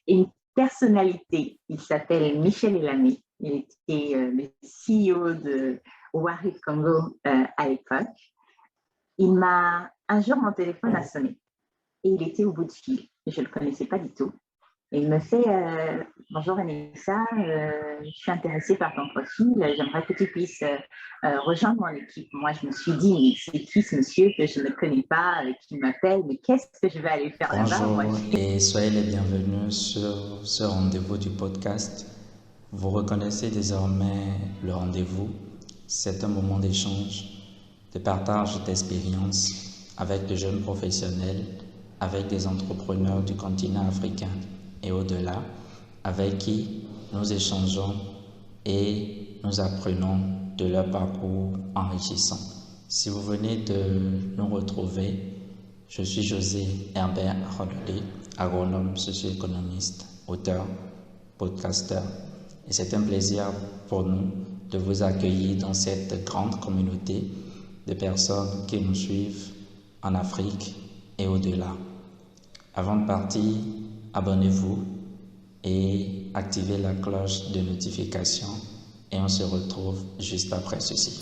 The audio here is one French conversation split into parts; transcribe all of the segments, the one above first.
une personnalité. Il s'appelle Michel Elamé. Il était le CEO de Wari Congo à l'époque. Un jour, mon téléphone a sonné et il était au bout de fil. Je ne le connaissais pas du tout. Et il me fait bonjour Vanessa, je suis intéressée par ton profil, j'aimerais que tu puisses rejoindre mon équipe. Moi, je me suis dit, mais c'est qui ce monsieur que je ne connais pas, qui m'appelle, mais qu'est-ce que je vais aller faire là-bas? Bonjour et soyez les bienvenus sur ce rendez-vous du podcast. Vous reconnaissez désormais le rendez-vous. C'est un moment d'échange, de partage d'expériences avec de jeunes professionnels, avec des entrepreneurs du continent africain et au-delà, avec qui nous échangeons et nous apprenons de leur parcours enrichissant. Si vous venez de nous retrouver, je suis José Herbert Rodolé, agronome, socio-économiste, auteur, podcasteur. Et c'est un plaisir pour nous de vous accueillir dans cette grande communauté de personnes qui nous suivent en Afrique et au-delà. Avant de partir, abonnez-vous et activez la cloche de notification et on se retrouve juste après ceci.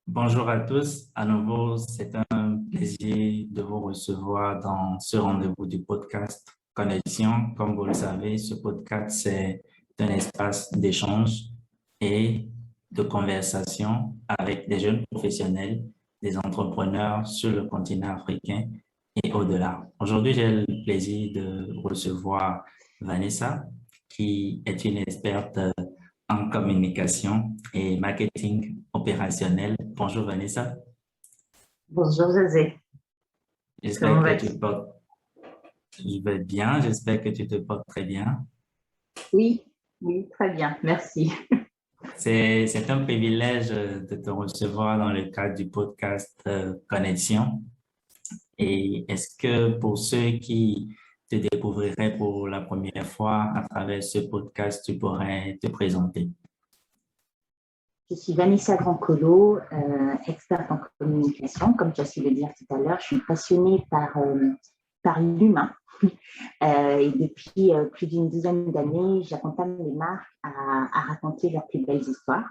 Bonjour à tous, à nouveau, c'est un plaisir de vous recevoir dans ce rendez-vous du podcast Connexion. Comme vous le savez, ce podcast, c'est un espace d'échange et de conversation avec des jeunes professionnels, des entrepreneurs sur le continent africain et au-delà. Aujourd'hui, j'ai le plaisir de recevoir Vanessa, qui est une experte en communication et marketing opérationnel. Bonjour Vanessa. Bonjour José. J'espère que tu te portes. Je vais bien, j'espère que tu te portes très bien. Oui, très bien, merci. C'est un privilège de te recevoir dans le cadre du podcast Connexion. Et est-ce que pour ceux qui te découvriraient pour la première fois à travers ce podcast, tu pourrais te présenter? Je suis Vanessa Grancolo, experte en communication. Comme tu as su le dire tout à l'heure, je suis passionnée par l'humain. Et depuis plus d'une dizaine d'années, j'accompagne les marques à raconter leurs plus belles histoires.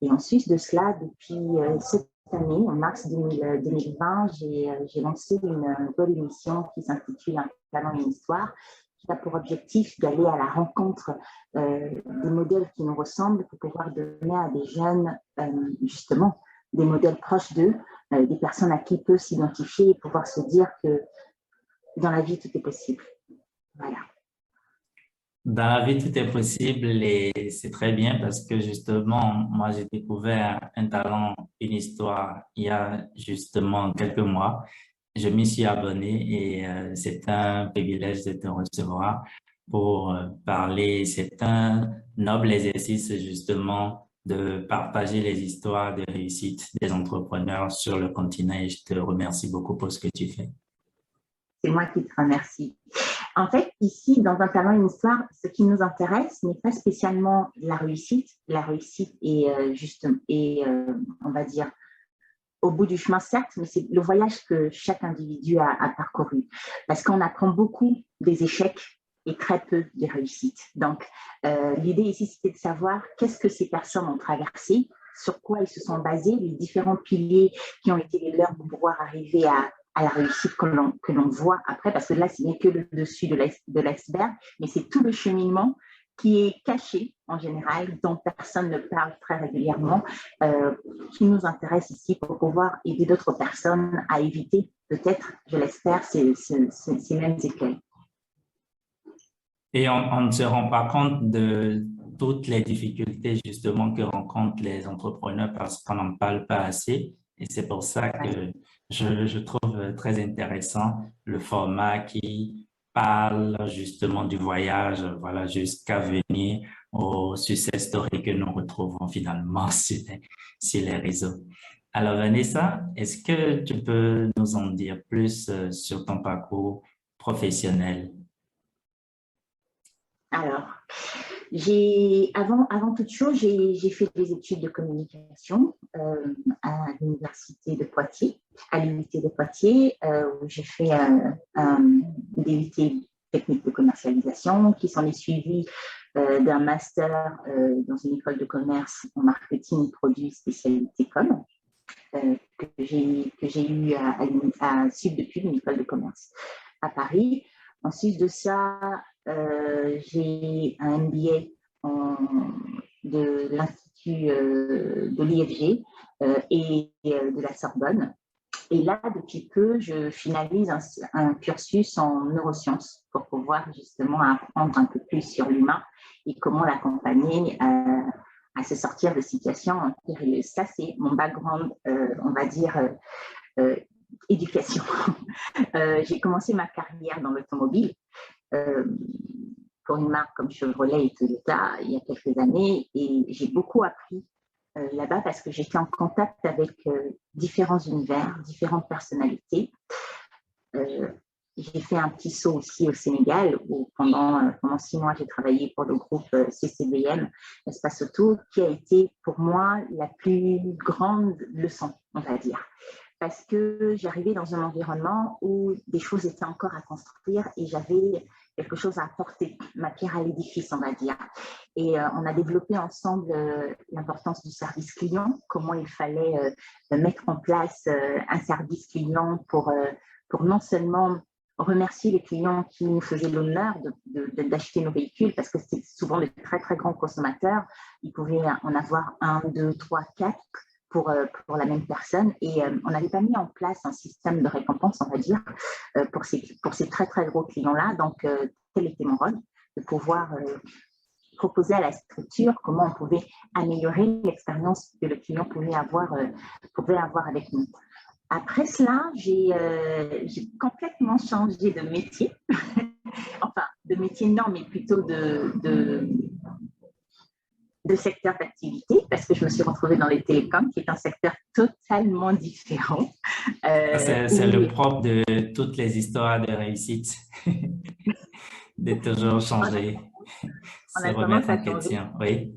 Et en sus de cela, depuis cette année, en mars 2020, j'ai lancé une nouvelle émission qui s'intitule Un talent et une histoire, qui a pour objectif d'aller à la rencontre des modèles qui nous ressemblent pour pouvoir donner à des jeunes, justement, des modèles proches d'eux, des personnes à qui ils peuvent s'identifier et pouvoir se dire que dans la vie, tout est possible. Voilà. Dans la vie, tout est possible et c'est très bien parce que justement, moi, j'ai découvert un talent, une histoire il y a justement quelques mois. Je m'y suis abonné et c'est un privilège de te recevoir pour parler. C'est un noble exercice justement de partager les histoires de réussite des entrepreneurs sur le continent et je te remercie beaucoup pour ce que tu fais. C'est moi qui te remercie. En fait, ici, dans Un talent et une histoire, ce qui nous intéresse n'est pas spécialement la réussite. La réussite est on va dire, au bout du chemin, certes, mais c'est le voyage que chaque individu a parcouru. Parce qu'on apprend beaucoup des échecs et très peu des réussites. Donc, l'idée ici, c'était de savoir qu'est-ce que ces personnes ont traversé, sur quoi ils se sont basés, les différents piliers qui ont été les leurs pour pouvoir arriver à la réussite que l'on voit après, parce que là, ce n'est que le dessus de l'iceberg, mais c'est tout le cheminement qui est caché en général, dont personne ne parle très régulièrement, qui nous intéresse ici pour pouvoir aider d'autres personnes à éviter, peut-être, je l'espère, ces mêmes écueils. Et on ne se rend pas compte de toutes les difficultés justement que rencontrent les entrepreneurs parce qu'on n'en parle pas assez. Et c'est pour ça que je trouve très intéressant le format qui parle justement du voyage, voilà, jusqu'à venir au success story que nous retrouvons finalement sur les réseaux. Alors Vanessa, est-ce que tu peux nous en dire plus sur ton parcours professionnel? Alors, avant toute chose, j'ai fait des études de communication à l'université de Poitiers, à l'UIT de Poitiers, où j'ai fait un DUT technique de commercialisation qui s'en est suivi d'un master dans une école de commerce en marketing produits spécialité com que j'ai eu à Sud de Pub, une école de commerce à Paris. Ensuite de ça, j'ai un MBA de l'Institut de l'IFG et de la Sorbonne. Et là, depuis peu, je finalise un cursus en neurosciences pour pouvoir justement apprendre un peu plus sur l'humain et comment l'accompagner à se sortir de situations périlleuses. Ça, c'est mon background, on va dire, éducation. J'ai commencé ma carrière dans l'automobile pour une marque comme Chevrolet et Toyota il y a quelques années et j'ai beaucoup appris là-bas parce que j'étais en contact avec différents univers, différentes personnalités. J'ai fait un petit saut aussi au Sénégal où pendant 6 mois, j'ai travaillé pour le groupe CCBM, Espace Auto, qui a été pour moi la plus grande leçon, on va dire. Parce que j'arrivais dans un environnement où des choses étaient encore à construire et j'avais quelque chose à apporter, ma pierre à l'édifice, on va dire. Et on a développé ensemble l'importance du service client, comment il fallait mettre en place un service client pour non seulement remercier les clients qui nous faisaient l'honneur d'acheter nos véhicules, parce que c'est souvent de très, très grands consommateurs. Ils pouvaient en avoir 1, 2, 3, 4 pour la même personne. Et on n'avait pas mis en place un système de récompense, on va dire, pour ces très, très gros clients-là. Donc, tel était mon rôle, de pouvoir proposer à la structure comment on pouvait améliorer l'expérience que le client pouvait avoir avec nous. Après cela, j'ai complètement changé de métier. Enfin, de métier non, mais plutôt de secteur d'activité, parce que je me suis retrouvée dans les télécoms, qui est un secteur totalement différent. C'est le propre de toutes les histoires de réussite, de toujours changer, se remettre en question. Oui.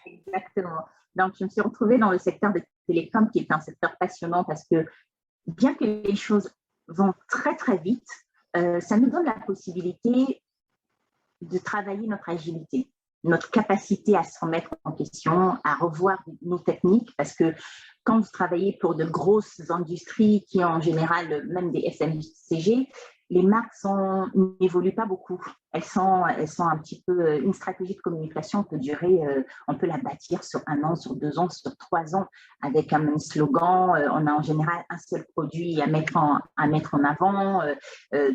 Exactement. Donc, je me suis retrouvée dans le secteur de télécoms, qui est un secteur passionnant parce que bien que les choses vont très, très vite, ça nous donne la possibilité de travailler notre agilité, notre capacité à se remettre en question, à revoir nos techniques, parce que quand vous travaillez pour de grosses industries qui ont en général même des FMCG, les marques n'évoluent pas beaucoup. Elles sont un petit peu… Une stratégie de communication peut durer, on peut la bâtir sur 1 an, sur 2 ans, sur 3 ans, avec un même slogan. On a en général un seul produit à mettre en avant.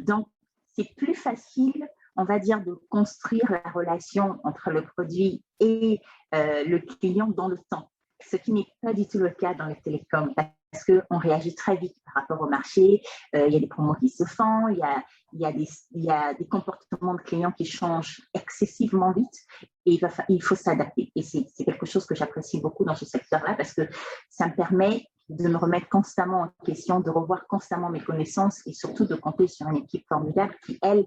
Donc, c'est plus facile, on va dire, de construire la relation entre le produit et le client dans le temps, ce qui n'est pas du tout le cas dans les télécoms, parce qu'on réagit très vite par rapport au marché. Il y a des promos qui se font, il y a des comportements de clients qui changent excessivement vite et il faut s'adapter. Et c'est quelque chose que j'apprécie beaucoup dans ce secteur-là parce que ça me permet de me remettre constamment en question, de revoir constamment mes connaissances et surtout de compter sur une équipe formidable qui, elle,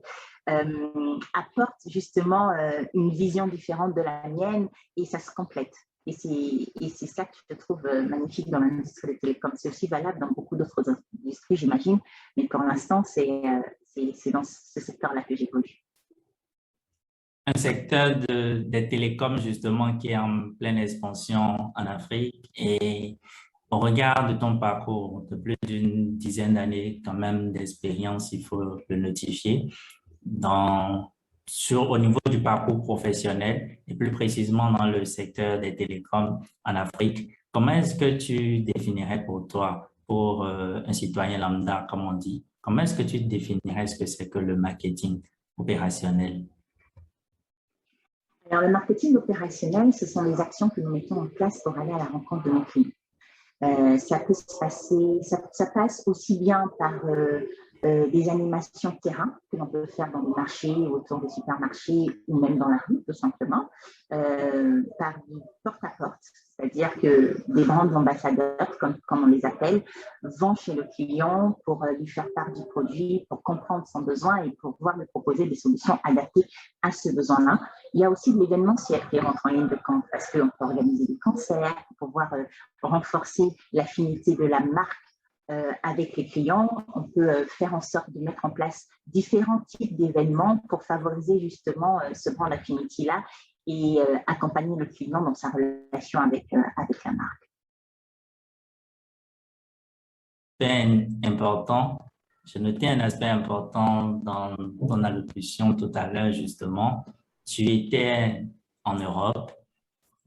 apporte justement une vision différente de la mienne et ça se complète. Et c'est ça que je trouve magnifique dans l'industrie des télécoms. C'est aussi valable dans beaucoup d'autres industries, j'imagine, mais pour l'instant, c'est dans ce secteur-là que j'évolue. Un secteur des télécoms, justement, qui est en pleine expansion en Afrique. Et au regard de ton parcours de plus d'une dizaine d'années, quand même d'expérience, il faut le notifier, au niveau du parcours professionnel et plus précisément dans le secteur des télécoms en Afrique, comment est-ce que tu définirais pour toi, pour un citoyen lambda, comme on dit, comment est-ce que tu définirais ce que c'est que le marketing opérationnel? Alors, le marketing opérationnel, ce sont les actions que nous mettons en place pour aller à la rencontre de nos clients. Ça peut se passer, ça passe aussi bien par des animations terrain que l'on peut faire dans les marchés, autour des supermarchés ou même dans la rue, tout simplement, par du porte-à-porte, c'est-à-dire que des grands ambassadeurs, comme on les appelle, vont chez le client pour lui faire part du produit, pour comprendre son besoin et pour pouvoir lui proposer des solutions adaptées à ce besoin-là. Il y a aussi de l'événementiel qui rentre en ligne de compte parce qu'on peut organiser des concerts pour pouvoir renforcer l'affinité de la marque avec les clients. On peut faire en sorte de mettre en place différents types d'événements pour favoriser justement ce brand affinity-là et accompagner le client dans sa relation avec la marque. C'est important. J'ai noté un aspect important dans ton allocution tout à l'heure, justement. Tu étais en Europe,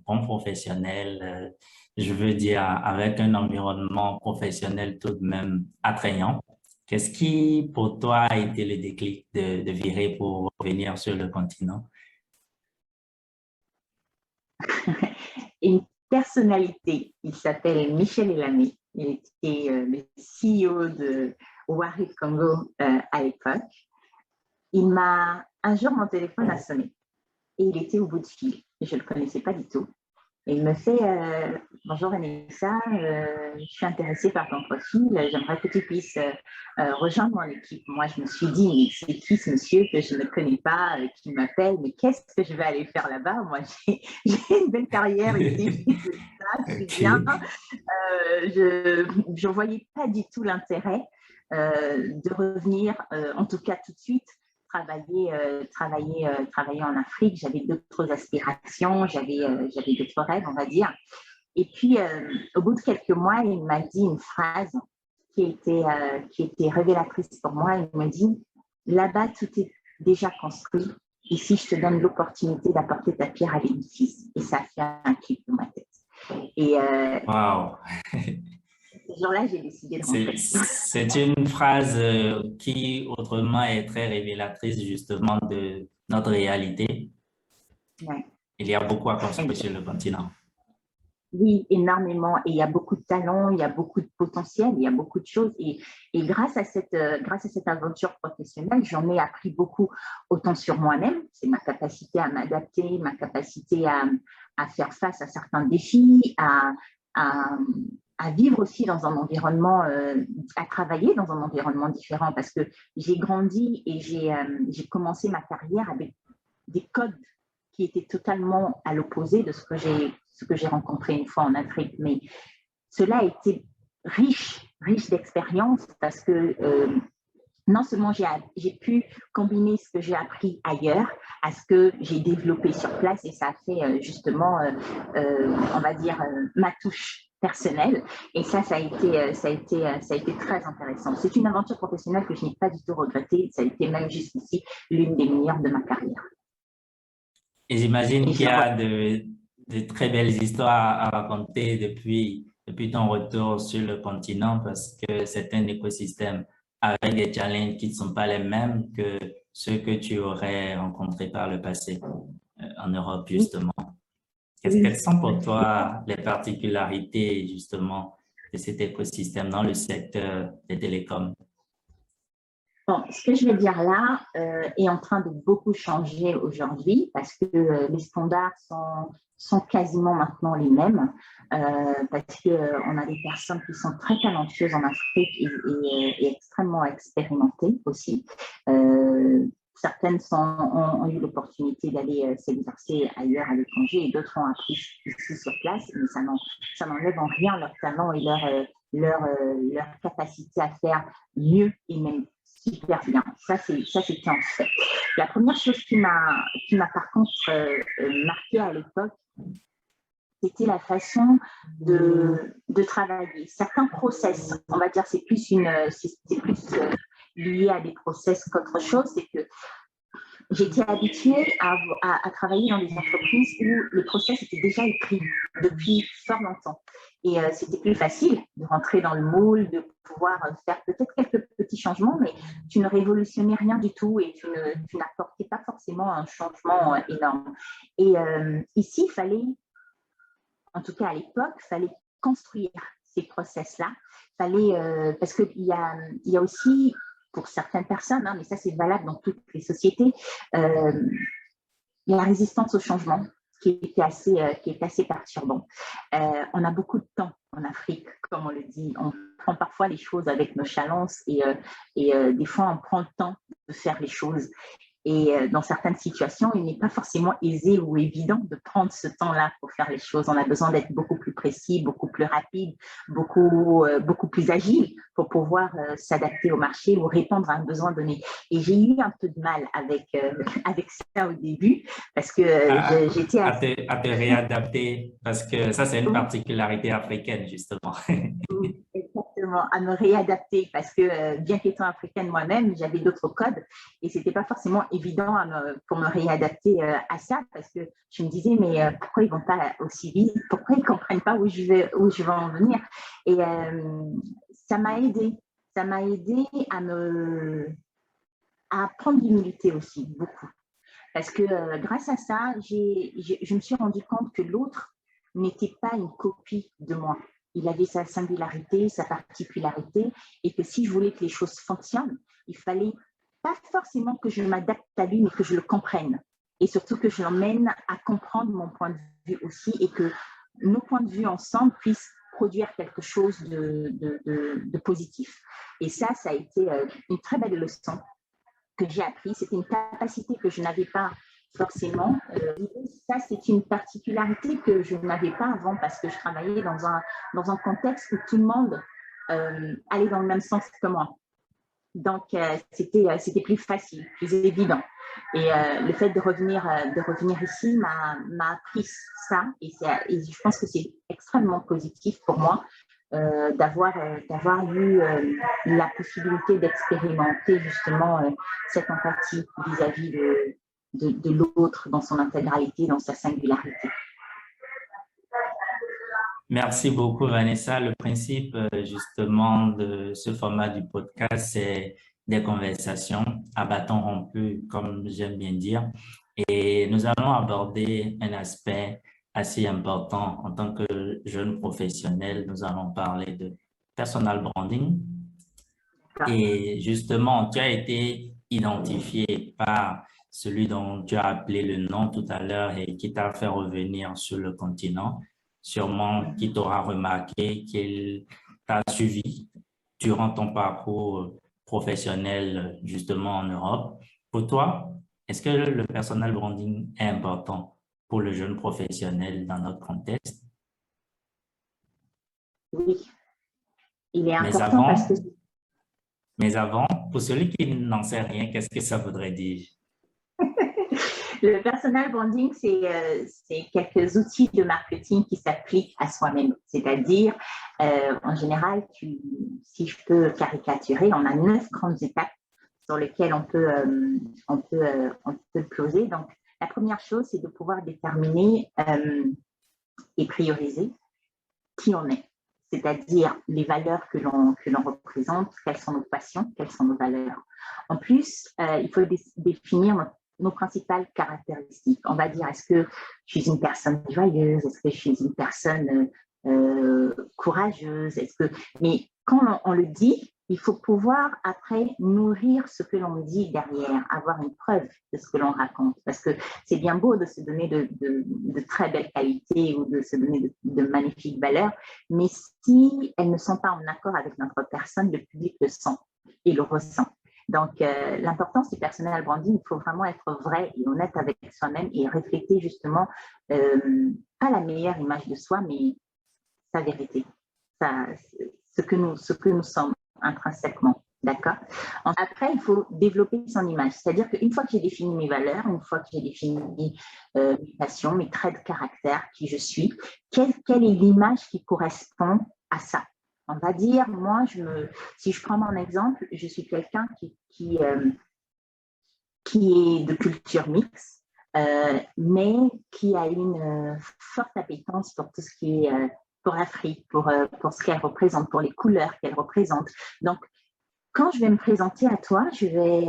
bon professionnel, je veux dire, avec un environnement professionnel tout de même attrayant. Qu'est-ce qui, pour toi, a été le déclic de virer pour revenir sur le continent? Une personnalité, il s'appelle Michel Elamé. Il était le CEO de Wahid Congo à l'époque. Un jour, mon téléphone a sonné et il était au bout du fil. Je ne le connaissais pas du tout. Et il me fait bonjour Vanessa, je suis intéressée par ton profil, j'aimerais que tu puisses rejoindre mon équipe. Moi, je me suis dit, mais c'est qui ce monsieur que je ne connais pas, qui m'appelle, mais qu'est-ce que je vais aller faire là-bas? Moi, j'ai une belle carrière ici, je suis bien. Je ne voyais pas du tout l'intérêt de revenir, en tout cas tout de suite, travailler en Afrique. J'avais d'autres aspirations, j'avais d'autres rêves, on va dire. Et puis, au bout de quelques mois, il m'a dit une phrase qui était révélatrice pour moi. Il m'a dit, là-bas, tout est déjà construit. Ici, je te donne l'opportunité d'apporter ta pierre à l'édifice. Et ça a fait un clic dans ma tête. Et Wow. ce jour-là, j'ai décidé de rentrer. C'est une phrase qui, autrement, est très révélatrice justement de notre réalité. Ouais. Il y a beaucoup à construire sur le continent. Oui, énormément. Et il y a beaucoup de talent, il y a beaucoup de potentiel, il y a beaucoup de choses. Et grâce à cette aventure professionnelle, j'en ai appris beaucoup, autant sur moi-même, c'est ma capacité à m'adapter, ma capacité à faire face à certains défis, à vivre aussi dans un environnement, à travailler dans un environnement différent, parce que j'ai grandi et j'ai commencé ma carrière avec des codes qui étaient totalement à l'opposé de ce que j'ai rencontré une fois en Afrique. Mais cela a été riche d'expérience parce que non seulement j'ai pu combiner ce que j'ai appris ailleurs à ce que j'ai développé sur place et ça a fait justement, on va dire, ma touche personnelle. Et ça a été très intéressant. C'est une aventure professionnelle que je n'ai pas du tout regrettée. Ça a été même jusqu'ici l'une des meilleures de ma carrière. Et j'imagine qu'il y a de très belles histoires à raconter depuis ton retour sur le continent parce que c'est un écosystème avec des challenges qui ne sont pas les mêmes que ceux que tu aurais rencontrés par le passé en Europe, justement. Quelles sont pour toi les particularités, justement, de cet écosystème dans le secteur des télécoms? Bon, ce que je vais dire là est en train de beaucoup changer aujourd'hui parce que les standards sont quasiment maintenant les mêmes parce qu'on a des personnes qui sont très talentueuses en Afrique et extrêmement expérimentées aussi. Certaines ont eu l'opportunité d'aller s'exercer ailleurs à l'étranger et d'autres ont appris ici sur place, mais ça n'enlève en rien leur talent et leur capacité à faire mieux et même super bien. Ça, c'était un fait. La première chose qui m'a par contre marqué à l'époque, c'était la façon de travailler. Certains process, on va dire, c'est plus lié à des process qu'autre chose, c'est que j'étais habituée à travailler dans des entreprises où le process était déjà écrit depuis fort longtemps. Et c'était plus facile de rentrer dans le moule, de pouvoir faire peut-être quelques petits changements, mais tu ne révolutionnais rien du tout et tu n'apportais pas forcément un changement énorme. Et ici, il fallait, en tout cas à l'époque, il fallait construire ces process-là. Parce qu'il y a aussi, pour certaines personnes, hein, mais ça c'est valable dans toutes les sociétés, la résistance au changement, qui est assez perturbant. On a beaucoup de temps en Afrique, comme on le dit. On prend parfois les choses avec nonchalance et des fois, on prend le temps de faire les choses. Et dans certaines situations, il n'est pas forcément aisé ou évident de prendre ce temps-là pour faire les choses. On a besoin d'être beaucoup plus précis, beaucoup plus rapide, beaucoup plus agile pour pouvoir s'adapter au marché ou répondre à un besoin donné. Et j'ai eu un peu de mal avec ça au début parce que j'étais à te réadapter, parce que ça, c'est une particularité africaine, justement. Exactement, à me réadapter parce que bien qu'étant africaine moi-même, j'avais d'autres codes et c'était pas forcément évident pour me réadapter à ça parce que je me disais mais pourquoi ils vont pas aussi vite, pourquoi ils comprennent pas où je vais en venir et ça m'a aidé à prendre l'humilité aussi beaucoup parce que grâce à ça, je me suis rendu compte que l'autre n'était pas une copie de moi. Il avait sa singularité, sa particularité, et que si je voulais que les choses fonctionnent, il fallait pas forcément que je m'adapte à lui, mais que je le comprenne. Et surtout que je l'emmène à comprendre mon point de vue aussi, et que nos points de vue ensemble puissent produire quelque chose de positif. Et ça a été une très belle leçon que j'ai appris. C'était une capacité que je n'avais pas forcément. Ça, c'est une particularité que je n'avais pas avant parce que je travaillais dans un contexte où tout le monde allait dans le même sens que moi. Donc, c'était plus facile, plus évident. Et le fait de revenir ici m'a appris ça. Et je pense que c'est extrêmement positif pour moi d'avoir eu la possibilité d'expérimenter justement cette empathie vis-à-vis de l'autre dans son intégralité, dans sa singularité. Merci beaucoup, Vanessa. Le principe, justement, de ce format du podcast, c'est des conversations à bâton rompu, comme j'aime bien dire. Et nous allons aborder un aspect assez important en tant que jeune professionnel. Nous allons parler de personal branding. Et justement, tu as été identifié par celui dont tu as appelé le nom tout à l'heure et qui t'a fait revenir sur le continent, sûrement qui t'aura remarqué, qu'il t'a suivi durant ton parcours professionnel justement en Europe. Pour toi, est-ce que le personal branding est important pour le jeune professionnel dans notre contexte? Oui, il est important parce que... Mais avant, pour celui qui n'en sait rien, qu'est-ce que ça voudrait dire? Le personal branding, c'est quelques outils de marketing qui s'appliquent à soi-même. C'est-à-dire, en général, si je peux caricaturer, on a 9 grandes étapes sur lesquelles on peut le closer. Donc, la première chose, c'est de pouvoir déterminer et prioriser qui on est. C'est-à-dire les valeurs que l'on représente, quelles sont nos passions, quelles sont nos valeurs. En plus, il faut définir nos principales caractéristiques. On va dire, est-ce que je suis une personne joyeuse? Est-ce que je suis une personne courageuse? Mais quand on le dit, il faut pouvoir après nourrir ce que l'on dit derrière, avoir une preuve de ce que l'on raconte. Parce que c'est bien beau de se donner de très belles qualités ou de se donner de magnifiques valeurs, mais si elles ne sont pas en accord avec notre personne, le public le sent et le ressent. Donc, l'importance du personal branding, il faut vraiment être vrai et honnête avec soi-même et refléter justement pas la meilleure image de soi, mais sa vérité, ce que nous sommes intrinsèquement. D'accord? Après, il faut développer son image. C'est-à-dire qu'une fois que j'ai défini mes valeurs, une fois que j'ai défini mes passions, mes traits de caractère, qui je suis, quelle est l'image qui correspond à ça? On va dire, moi, si je prends mon exemple, je suis quelqu'un qui est de culture mixte, mais qui a une forte appétence pour tout ce qui est pour l'Afrique, pour ce qu'elle représente, pour les couleurs qu'elle représente. Donc, quand je vais me présenter à toi, je vais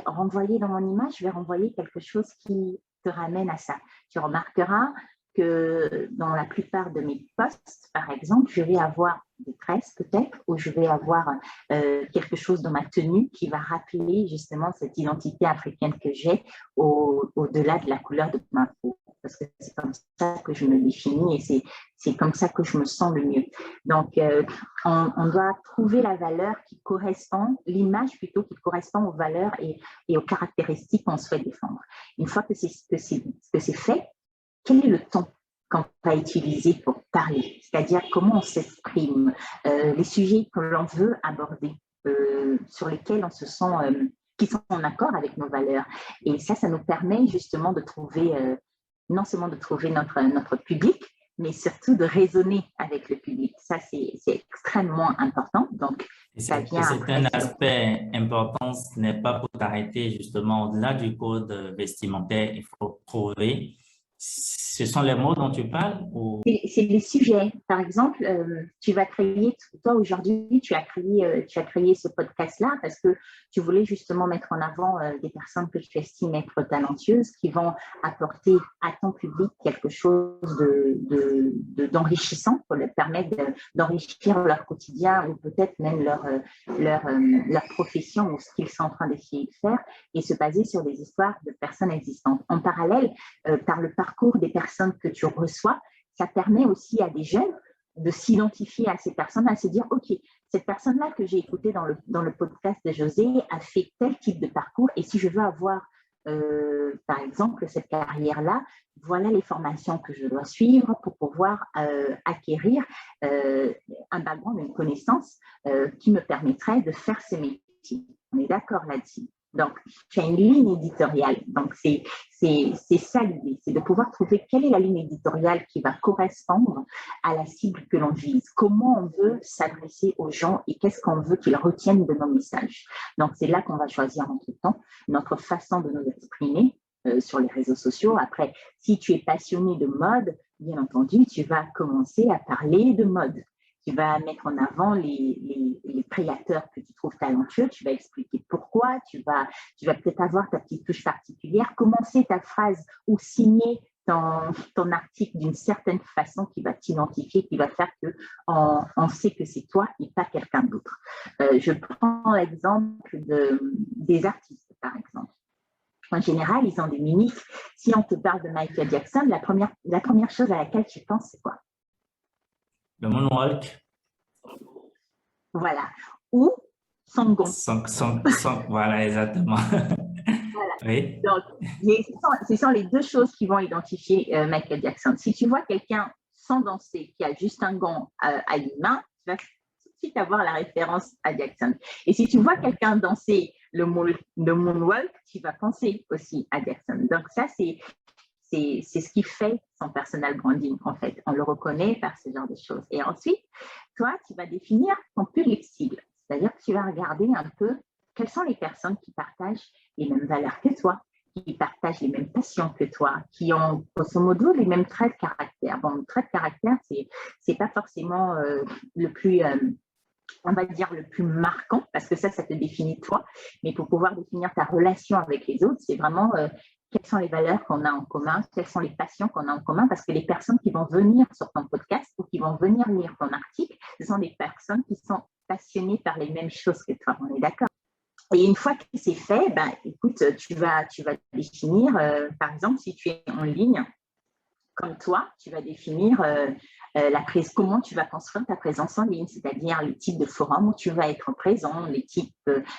renvoyer dans mon image, je vais renvoyer quelque chose qui te ramène à ça. Tu remarqueras que dans la plupart de mes posts, par exemple, je vais avoir des tresses peut-être, ou je vais avoir quelque chose dans ma tenue qui va rappeler justement cette identité africaine que j'ai au-delà de la couleur de ma peau. Parce que c'est comme ça que je me définis et c'est comme ça que je me sens le mieux. Donc, on doit trouver la valeur qui correspond, l'image plutôt qui correspond aux valeurs et aux caractéristiques qu'on souhaite défendre. Une fois que c'est fait, quel est le ton qu'on va utiliser pour parler? C'est-à-dire comment on s'exprime, les sujets que l'on veut aborder, sur lesquels on se sent, qui sont en accord avec nos valeurs. Et ça nous permet justement de trouver, non seulement de trouver notre public, mais surtout de raisonner avec le public. Ça, c'est extrêmement important. Donc, ça vient c'est un aspect important. Ce n'est pas pour t'arrêter justement au-delà du code vestimentaire. Il faut trouver. Ce sont les mots dont tu parles ou... C'est les sujets. Par exemple, tu vas créer, toi aujourd'hui, tu as créé ce podcast-là parce que tu voulais justement mettre en avant des personnes que tu estimes être talentueuses qui vont apporter à ton public quelque chose d'enrichissant pour leur permettre d'enrichir leur quotidien ou peut-être même leur profession ou ce qu'ils sont en train d'essayer de faire et se baser sur des histoires de personnes existantes. En parallèle, par le parcours des personnes que tu reçois, ça permet aussi à des jeunes de s'identifier à ces personnes, à se dire, OK, cette personne-là que j'ai écoutée dans le podcast de José a fait tel type de parcours et si je veux avoir, par exemple, cette carrière-là, voilà les formations que je dois suivre pour pouvoir acquérir un background, une connaissance qui me permettrait de faire ce métier. On est d'accord là-dessus. Donc, tu as une ligne éditoriale. Donc, c'est ça l'idée, c'est de pouvoir trouver quelle est la ligne éditoriale qui va correspondre à la cible que l'on vise. Comment on veut s'adresser aux gens et qu'est-ce qu'on veut qu'ils retiennent de nos messages. Donc, c'est là qu'on va choisir notre temps, notre façon de nous exprimer sur les réseaux sociaux. Après, si tu es passionné de mode, bien entendu, tu vas commencer à parler de mode. Tu vas mettre en avant les créateurs que tu trouves talentueux, tu vas expliquer pourquoi, tu vas peut-être avoir ta petite touche particulière, commencer ta phrase ou signer ton article d'une certaine façon qui va t'identifier, qui va faire qu'on sait que c'est toi et pas quelqu'un d'autre. Je prends l'exemple des artistes, par exemple. En général, ils ont des mimiques. Si on te parle de Michael Jackson, la première chose à laquelle tu penses, c'est quoi? Le moonwalk. Voilà. Ou son gong. Voilà, exactement. Voilà. Oui. Donc, ce sont les deux choses qui vont identifier Michael Jackson. Si tu vois quelqu'un sans danser, qui a juste un gong à une main, tu vas tout de suite avoir la référence à Jackson. Et si tu vois quelqu'un danser le moonwalk, tu vas penser aussi à Jackson. Donc, ça, c'est ce qui fait son personal branding, en fait. On le reconnaît par ce genre de choses. Et ensuite, toi, tu vas définir ton public cible. C'est-à-dire que tu vas regarder un peu quelles sont les personnes qui partagent les mêmes valeurs que toi, qui partagent les mêmes passions que toi, qui ont, grosso modo, les mêmes traits de caractère. Bon, le trait de caractère, c'est pas forcément le plus... on va dire le plus marquant, parce que ça te définit toi, mais pour pouvoir définir ta relation avec les autres, c'est vraiment quelles sont les valeurs qu'on a en commun, quelles sont les passions qu'on a en commun, parce que les personnes qui vont venir sur ton podcast ou qui vont venir lire ton article, ce sont des personnes qui sont passionnées par les mêmes choses que toi, on est d'accord? Et une fois que c'est fait, écoute, tu vas définir, par exemple, si tu es en ligne, comme toi, tu vas définir comment tu vas construire ta présence en ligne, c'est-à-dire le type de forum où tu vas être présent, les types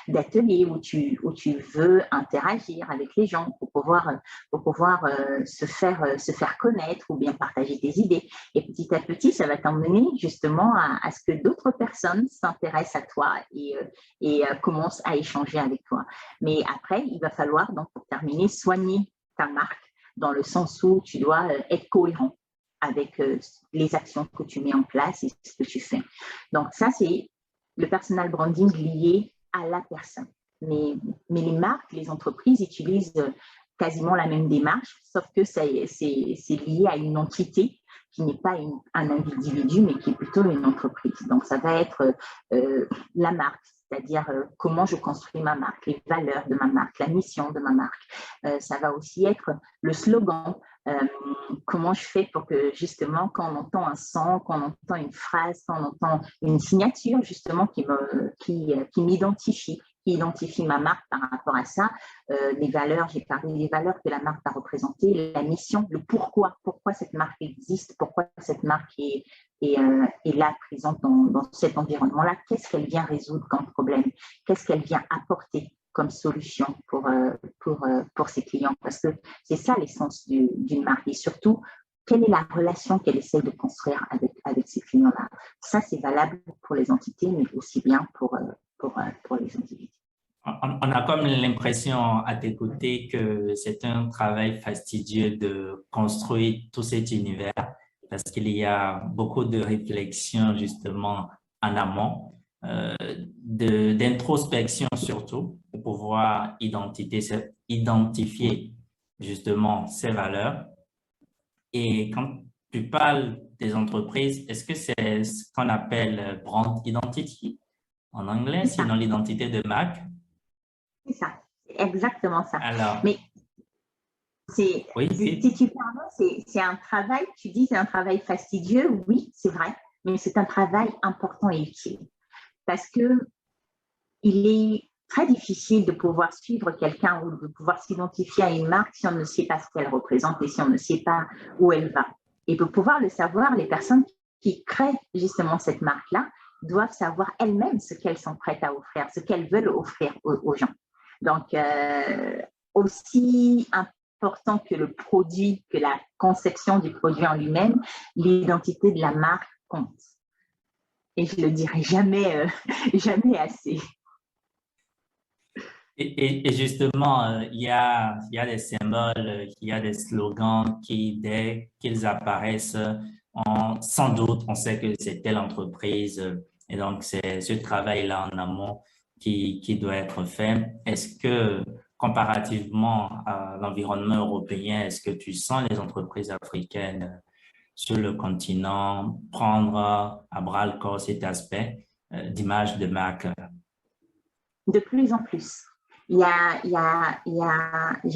d'ateliers où tu veux interagir avec les gens pour pouvoir se faire connaître ou bien partager tes idées. Et petit à petit, ça va t'emmener justement à ce que d'autres personnes s'intéressent à toi et commencent à échanger avec toi. Mais après, il va falloir, donc pour terminer, soigner ta marque, dans le sens où tu dois être cohérent avec les actions que tu mets en place et ce que tu fais. Donc ça, c'est le personal branding lié à la personne. Mais les marques, les entreprises utilisent quasiment la même démarche, sauf que c'est lié à une entité qui n'est pas un individu, mais qui est plutôt une entreprise. Donc ça va être la marque, c'est-à-dire comment je construis ma marque, les valeurs de ma marque, la mission de ma marque. Ça va aussi être le slogan. Comment je fais pour que justement quand on entend un son, quand on entend une phrase, quand on entend une signature justement qui m'identifie, qui identifie ma marque par rapport à ça, les valeurs, j'ai parlé des valeurs que la marque va représenter, la mission, le pourquoi cette marque existe, pourquoi cette marque est là, présente dans cet environnement-là, qu'est-ce qu'elle vient résoudre comme problème, qu'est-ce qu'elle vient apporter comme solution pour ses clients, parce que c'est ça l'essence d'une marque, et surtout, quelle est la relation qu'elle essaie de construire avec ses clients-là. Ça, c'est valable pour les entités, mais aussi bien pour les individus. On a comme l'impression à t'écouter que c'est un travail fastidieux de construire tout cet univers parce qu'il y a beaucoup de réflexions justement en amont, d'introspection surtout pour pouvoir identifier justement ces valeurs. Et quand tu parles des entreprises, est-ce que c'est ce qu'on appelle brand identity en anglais, sinon l'identité de marque? C'est ça, c'est exactement ça. Alors, mais si tu parles, c'est un travail, tu dis c'est un travail fastidieux, oui, c'est vrai, mais c'est un travail important et utile parce que il est très difficile de pouvoir suivre quelqu'un ou de pouvoir s'identifier à une marque si on ne sait pas ce qu'elle représente et si on ne sait pas où elle va. Et pour pouvoir le savoir, les personnes qui créent justement cette marque-là doivent savoir elles-mêmes ce qu'elles sont prêtes à offrir, ce qu'elles veulent offrir aux gens. Donc, aussi important que le produit, que la conception du produit en lui-même, l'identité de la marque compte. Et je le dirai jamais, jamais assez. Et justement, il y a des symboles, il y a des slogans qui, dès qu'ils apparaissent, sans doute, on sait que c'est telle entreprise. Et donc, c'est ce travail-là en amont qui doit être fait. Est-ce que, comparativement à l'environnement européen, est-ce que tu sens les entreprises africaines sur le continent prendre à bras-le-corps cet aspect d'image de marque? De plus en plus. J'ai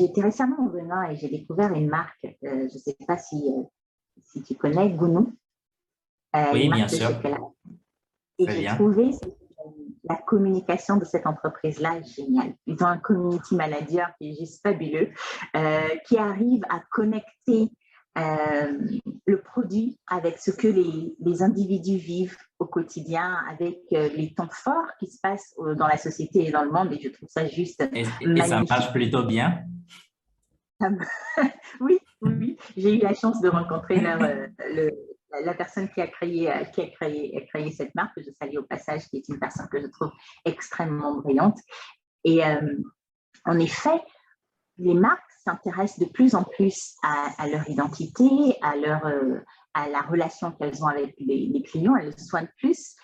été récemment au Bénin et j'ai découvert une marque, je ne sais pas si tu connais, Gounou. Oui, bien sûr. Et j'ai trouvé la communication de cette entreprise-là géniale. Ils ont un community manager qui est juste fabuleux, qui arrive à connecter le produit avec ce que les individus vivent au quotidien, avec les temps forts qui se passent dans la société et dans le monde, et je trouve ça juste magnifique. Et ça marche plutôt bien? Oui, j'ai eu la chance de rencontrer la personne qui a créé cette marque, que je salue au passage, qui est une personne que je trouve extrêmement brillante. Et en effet, les marques s'intéressent de plus en plus à leur identité, à la relation qu'elles ont avec les clients. Elles le soignent plus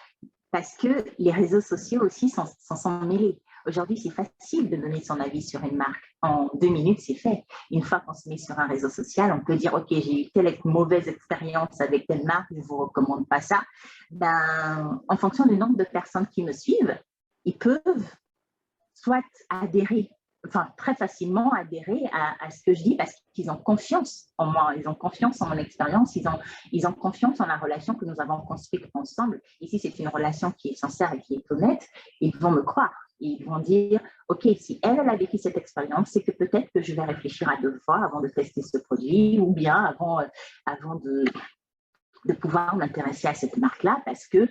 parce que les réseaux sociaux aussi s'en sont mêlés. Aujourd'hui, c'est facile de donner son avis sur une marque. En 2 minutes, c'est fait. Une fois qu'on se met sur un réseau social, on peut dire « Ok, j'ai eu telle mauvaise expérience avec telle marque, je ne vous recommande pas ça. » En fonction du nombre de personnes qui me suivent, ils peuvent soit adhérer, très facilement adhérer à ce que je dis parce qu'ils ont confiance en moi, ils ont confiance en mon expérience, ils ont confiance en la relation que nous avons construite ensemble. Ici, c'est une relation qui est sincère et qui est honnête. Ils vont me croire. Ils vont dire, OK, si elle a vécu cette expérience, c'est que peut-être que je vais réfléchir à 2 fois avant de tester ce produit ou bien avant de pouvoir m'intéresser à cette marque-là parce que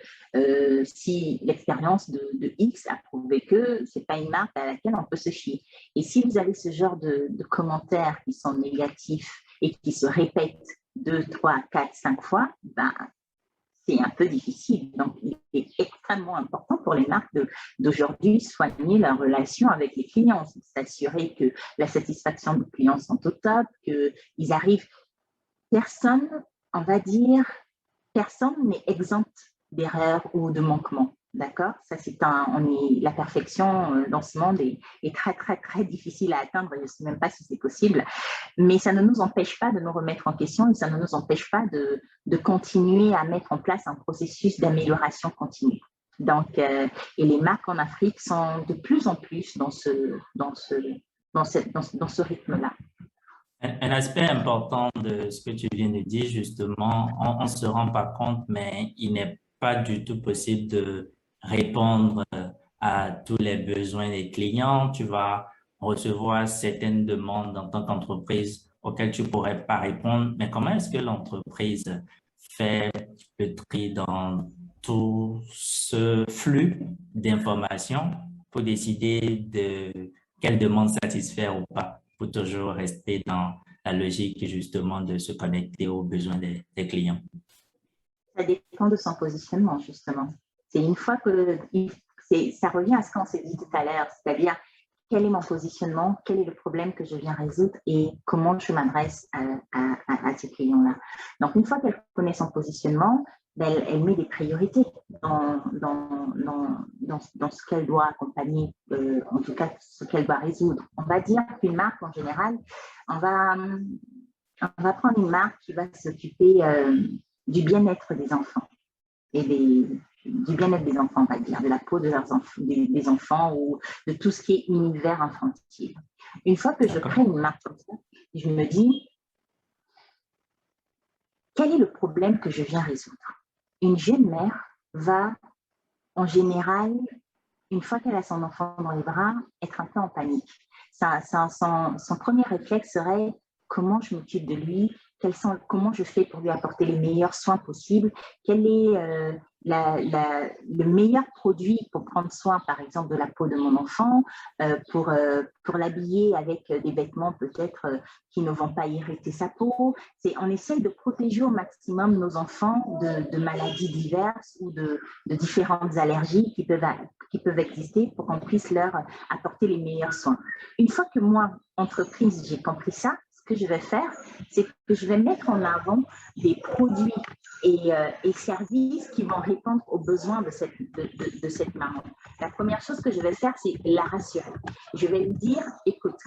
si l'expérience de X a prouvé que ce n'est pas une marque à laquelle on peut se fier. Et si vous avez ce genre de commentaires qui sont négatifs et qui se répètent 2, 3, 4, 5 fois, c'est un peu difficile. Donc, il est extrêmement important pour les marques d'aujourd'hui soigner leur relation avec les clients, s'assurer que la satisfaction des clients sont au top, qu'ils arrivent. Personne, on va dire, personne n'est exempt d'erreurs ou de manquements. D'accord? Ça, la perfection dans ce monde est très, très, très difficile à atteindre. Je ne sais même pas si c'est possible. Mais ça ne nous empêche pas de nous remettre en question et ça ne nous empêche pas de continuer à mettre en place un processus d'amélioration continue. Et les marques en Afrique sont de plus en plus dans ce rythme-là. Un aspect important de ce que tu viens de dire, justement, on ne se rend pas compte, mais il n'est pas du tout possible de répondre à tous les besoins des clients. Tu vas recevoir certaines demandes en tant qu'entreprise auxquelles tu ne pourrais pas répondre. Mais comment est-ce que l'entreprise fait le tri dans tout ce flux d'informations pour décider de quelle demande satisfaire ou pas, pour toujours rester dans la logique justement de se connecter aux besoins des clients? Ça dépend de son positionnement, justement. C'est une fois que ça revient à ce qu'on s'est dit tout à l'heure, c'est-à-dire quel est mon positionnement, quel est le problème que je viens résoudre et comment je m'adresse à ces clients-là. Donc, une fois qu'elle connaît son positionnement, elle met des priorités dans ce qu'elle doit accompagner, en tout cas ce qu'elle doit résoudre. On va dire qu'une marque, en général, on va prendre une marque qui va s'occuper du bien-être des enfants et du bien-être des enfants, on va dire, de la peau de leurs enfants, des enfants ou de tout ce qui est univers infantile. Une fois que je crée une marque comme ça, je me dis, quel est le problème que je viens résoudre? Une jeune mère va, en général, une fois qu'elle a son enfant dans les bras, être un peu en panique. Son premier réflexe serait comment je m'occupe de lui, comment je fais pour lui apporter les meilleurs soins possibles, quel est le meilleur produit pour prendre soin, par exemple, de la peau de mon enfant, pour l'habiller avec des vêtements peut-être qui ne vont pas irriter sa peau. On essaie de protéger au maximum nos enfants de maladies diverses ou de différentes allergies qui peuvent exister pour qu'on puisse leur apporter les meilleurs soins. Une fois que moi, entreprise, j'ai compris ça, ce que je vais faire, c'est que je vais mettre en avant des produits et services qui vont répondre aux besoins de cette maman. La première chose que je vais faire, c'est la rassurer. Je vais lui dire, écoute,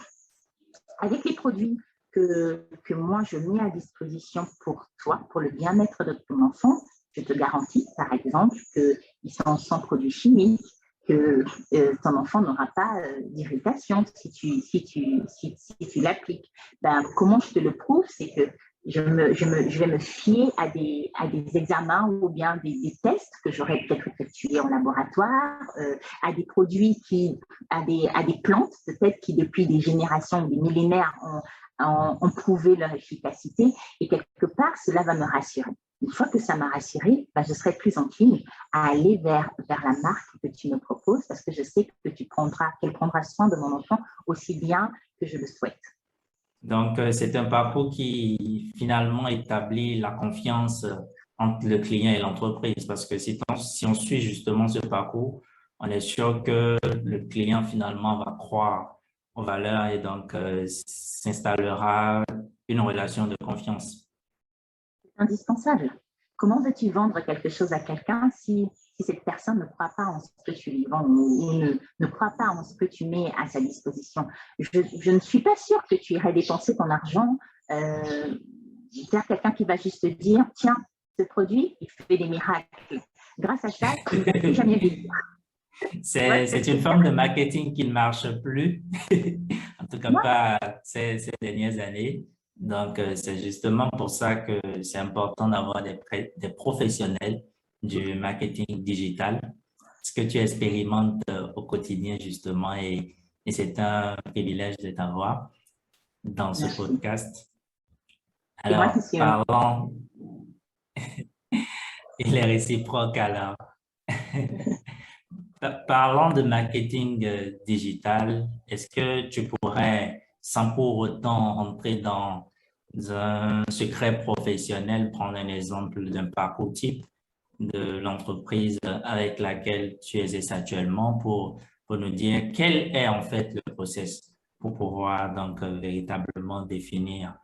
avec les produits que moi je mets à disposition pour toi, pour le bien-être de ton enfant, je te garantis, par exemple, qu'ils sont sans produits chimiques, que ton enfant n'aura pas d'irritation si tu l'appliques. Comment je te le prouve, c'est que je vais me fier à des examens ou bien des tests que j'aurais peut-être effectués en laboratoire, à des produits à des plantes peut-être qui depuis des générations, des millénaires ont prouvé leur efficacité et quelque part cela va me rassurer. Une fois que ça m'a rassurée, je serai plus encline à aller vers la marque que tu me proposes parce que je sais que qu'elle prendra soin de mon enfant aussi bien que je le souhaite. Donc, c'est un parcours qui finalement établit la confiance entre le client et l'entreprise parce que si on suit justement ce parcours, on est sûr que le client finalement va croire aux valeurs et donc s'installera une relation de confiance. Indispensable. Comment veux-tu vendre quelque chose à quelqu'un si cette personne ne croit pas en ce que tu lui vends ou ne croit pas en ce que tu mets à sa disposition? Je ne suis pas sûre que tu irais dépenser ton argent vers quelqu'un qui va juste te dire « Tiens, ce produit, il fait des miracles. Grâce à ça, tu ne vas plus jamais vivre. » C'est une forme de marketing qui ne marche plus, en tout cas pas ces dernières années. Donc, c'est justement pour ça que c'est important d'avoir des professionnels du marketing digital, ce que tu expérimentes au quotidien justement et c'est un privilège de t'avoir dans ce podcast. Alors, parlons, il est réciproque alors. Parlons de marketing digital, est-ce que tu pourrais, sans pour autant entrer dans un secret professionnel, prendre un exemple d'un parcours type de l'entreprise avec laquelle tu exerces actuellement pour nous dire quel est en fait le process pour pouvoir donc véritablement définir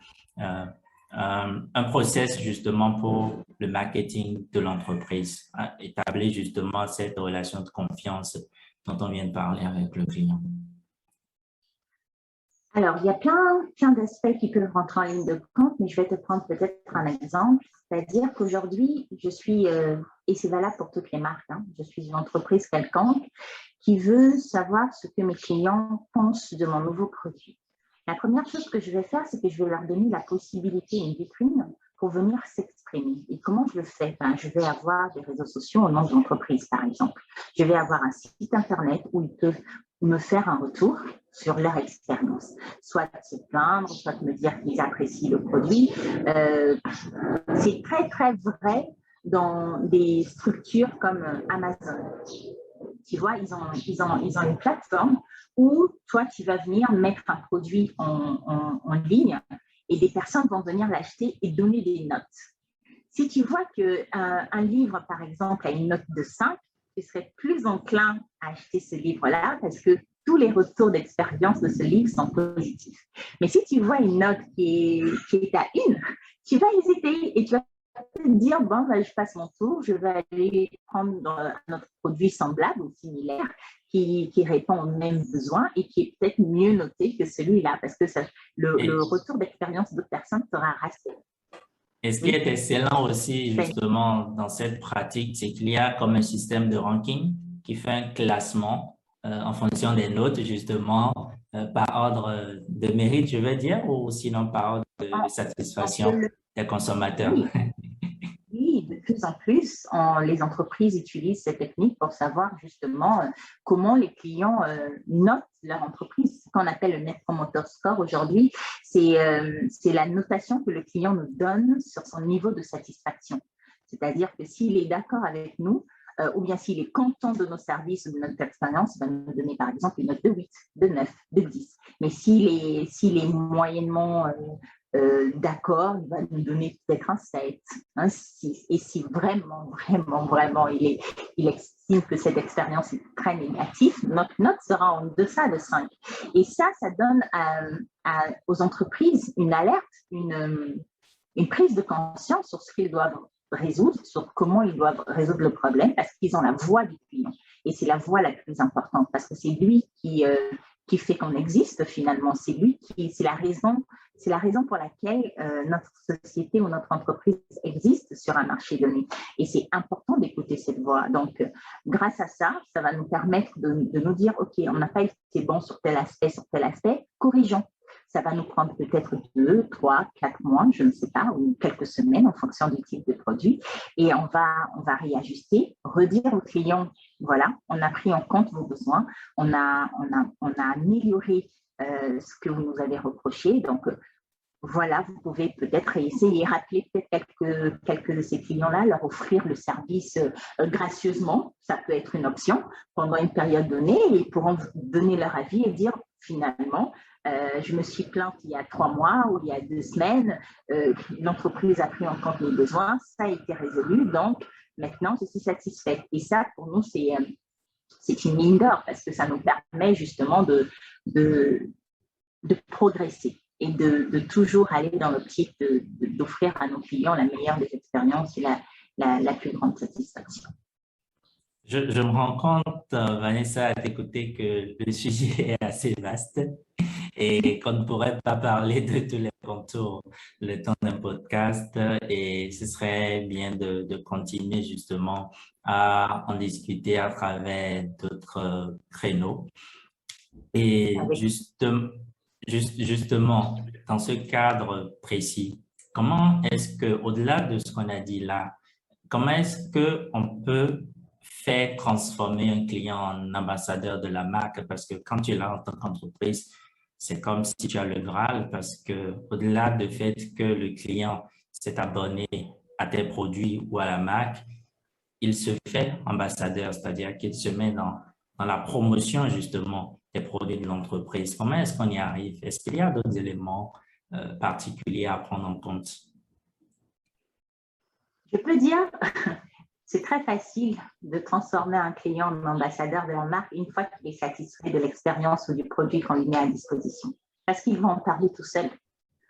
un process justement pour le marketing de l'entreprise, établir justement cette relation de confiance dont on vient de parler avec le client. Alors, il y a plein d'aspects qui peuvent rentrer en ligne de compte, mais je vais te prendre peut-être un exemple. C'est-à-dire qu'aujourd'hui, je suis, et c'est valable pour toutes les marques, hein, je suis une entreprise quelconque qui veut savoir ce que mes clients pensent de mon nouveau produit. La première chose que je vais faire, c'est que je vais leur donner la possibilité, une vitrine, pour venir s'exprimer. Et comment je le fais? Je vais avoir des réseaux sociaux au nom de l'entreprise, par exemple. Je vais avoir un site Internet où ils peuvent me faire un retour sur leur expérience. Soit se plaindre, soit me dire qu'ils apprécient le produit. C'est très, très vrai dans des structures comme Amazon. Tu vois, ils ont une plateforme où toi, tu vas venir mettre un produit en ligne et des personnes vont venir l'acheter et donner des notes. Si tu vois qu'un livre, par exemple, a une note de 5, tu serais plus enclin à acheter ce livre-là parce que tous les retours d'expérience de ce livre sont positifs. Mais si tu vois une note qui est à 1, tu vas hésiter et tu vas te dire, bon, je passe mon tour, je vais aller prendre un autre produit semblable ou similaire qui répond aux mêmes besoins et qui est peut-être mieux noté que celui-là parce que le retour d'expérience d'autres personnes sera rassurant. Et ce qui est excellent aussi, justement, dans cette pratique, c'est qu'il y a comme un système de ranking qui fait un classement en fonction des notes, justement, par ordre de mérite, je veux dire, ou sinon par ordre de satisfaction des consommateurs. Oui. Oui, de plus en plus, les entreprises utilisent cette technique pour savoir justement comment les clients notent leur entreprise. Ce qu'on appelle le Net Promoter Score aujourd'hui, c'est la notation que le client nous donne sur son niveau de satisfaction. C'est-à-dire que s'il est d'accord avec nous, ou bien s'il est content de nos services ou de notre expérience, il va nous donner par exemple une note de 8, de 9, de 10. Mais s'il est moyennement d'accord, il va nous donner peut-être un 7, un 6. Et si vraiment, il estime que cette expérience est très négative, notre note sera en deçà de 5. Et ça donne aux entreprises une alerte, une prise de conscience sur ce qu'ils doivent résoudre, sur comment ils doivent résoudre le problème, parce qu'ils ont la voix du client. Et c'est la voix la plus importante, parce que c'est lui qui fait qu'on existe finalement. C'est la raison pour laquelle notre société ou notre entreprise existe sur un marché donné. Et c'est important d'écouter cette voix. Donc, grâce à ça, ça va nous permettre de nous dire, OK, on n'a pas été bon sur tel aspect, corrigeons. Ça va nous prendre peut-être 2, 3, 4 mois, je ne sais pas, ou quelques semaines en fonction du type de produit. Et on va réajuster, redire aux clients, voilà, on a pris en compte vos besoins, on a amélioré ce que vous nous avez reproché. Donc, voilà, vous pouvez peut-être essayer, rappeler peut-être quelques de ces clients-là, leur offrir le service gracieusement. Ça peut être une option pendant une période donnée. Ils pourront vous donner leur avis et dire finalement, je me suis plainte il y a 3 mois ou il y a 2 semaines, l'entreprise a pris en compte mes besoins, ça a été résolu, donc maintenant je suis satisfaite. Et ça, pour nous, c'est une mine d'or parce que ça nous permet justement de progresser et de toujours aller dans l'optique d'offrir à nos clients la meilleure des expériences et la plus grande satisfaction. Je me rends compte, Vanessa, à t'écouter, que le sujet est assez vaste et qu'on ne pourrait pas parler de tous les contours le temps d'un podcast, et ce serait bien de continuer justement à en discuter à travers d'autres créneaux. Et justement, dans ce cadre précis, comment est-ce que, au-delà de ce qu'on a dit là, comment est-ce qu'on peut faire transformer un client en ambassadeur de la marque? Parce que quand tu l'as en tant qu'entreprise, c'est comme si tu as le Graal, parce que au-delà du fait que le client s'est abonné à tes produits ou à la marque, il se fait ambassadeur, c'est-à-dire qu'il se met dans la promotion justement des produits de l'entreprise. Comment est-ce qu'on y arrive? Est-ce qu'il y a d'autres éléments particuliers à prendre en compte? Je peux dire, c'est très facile de transformer un client en ambassadeur de la marque une fois qu'il est satisfait de l'expérience ou du produit qu'on lui met à disposition. Parce qu'il va en parler tout seul.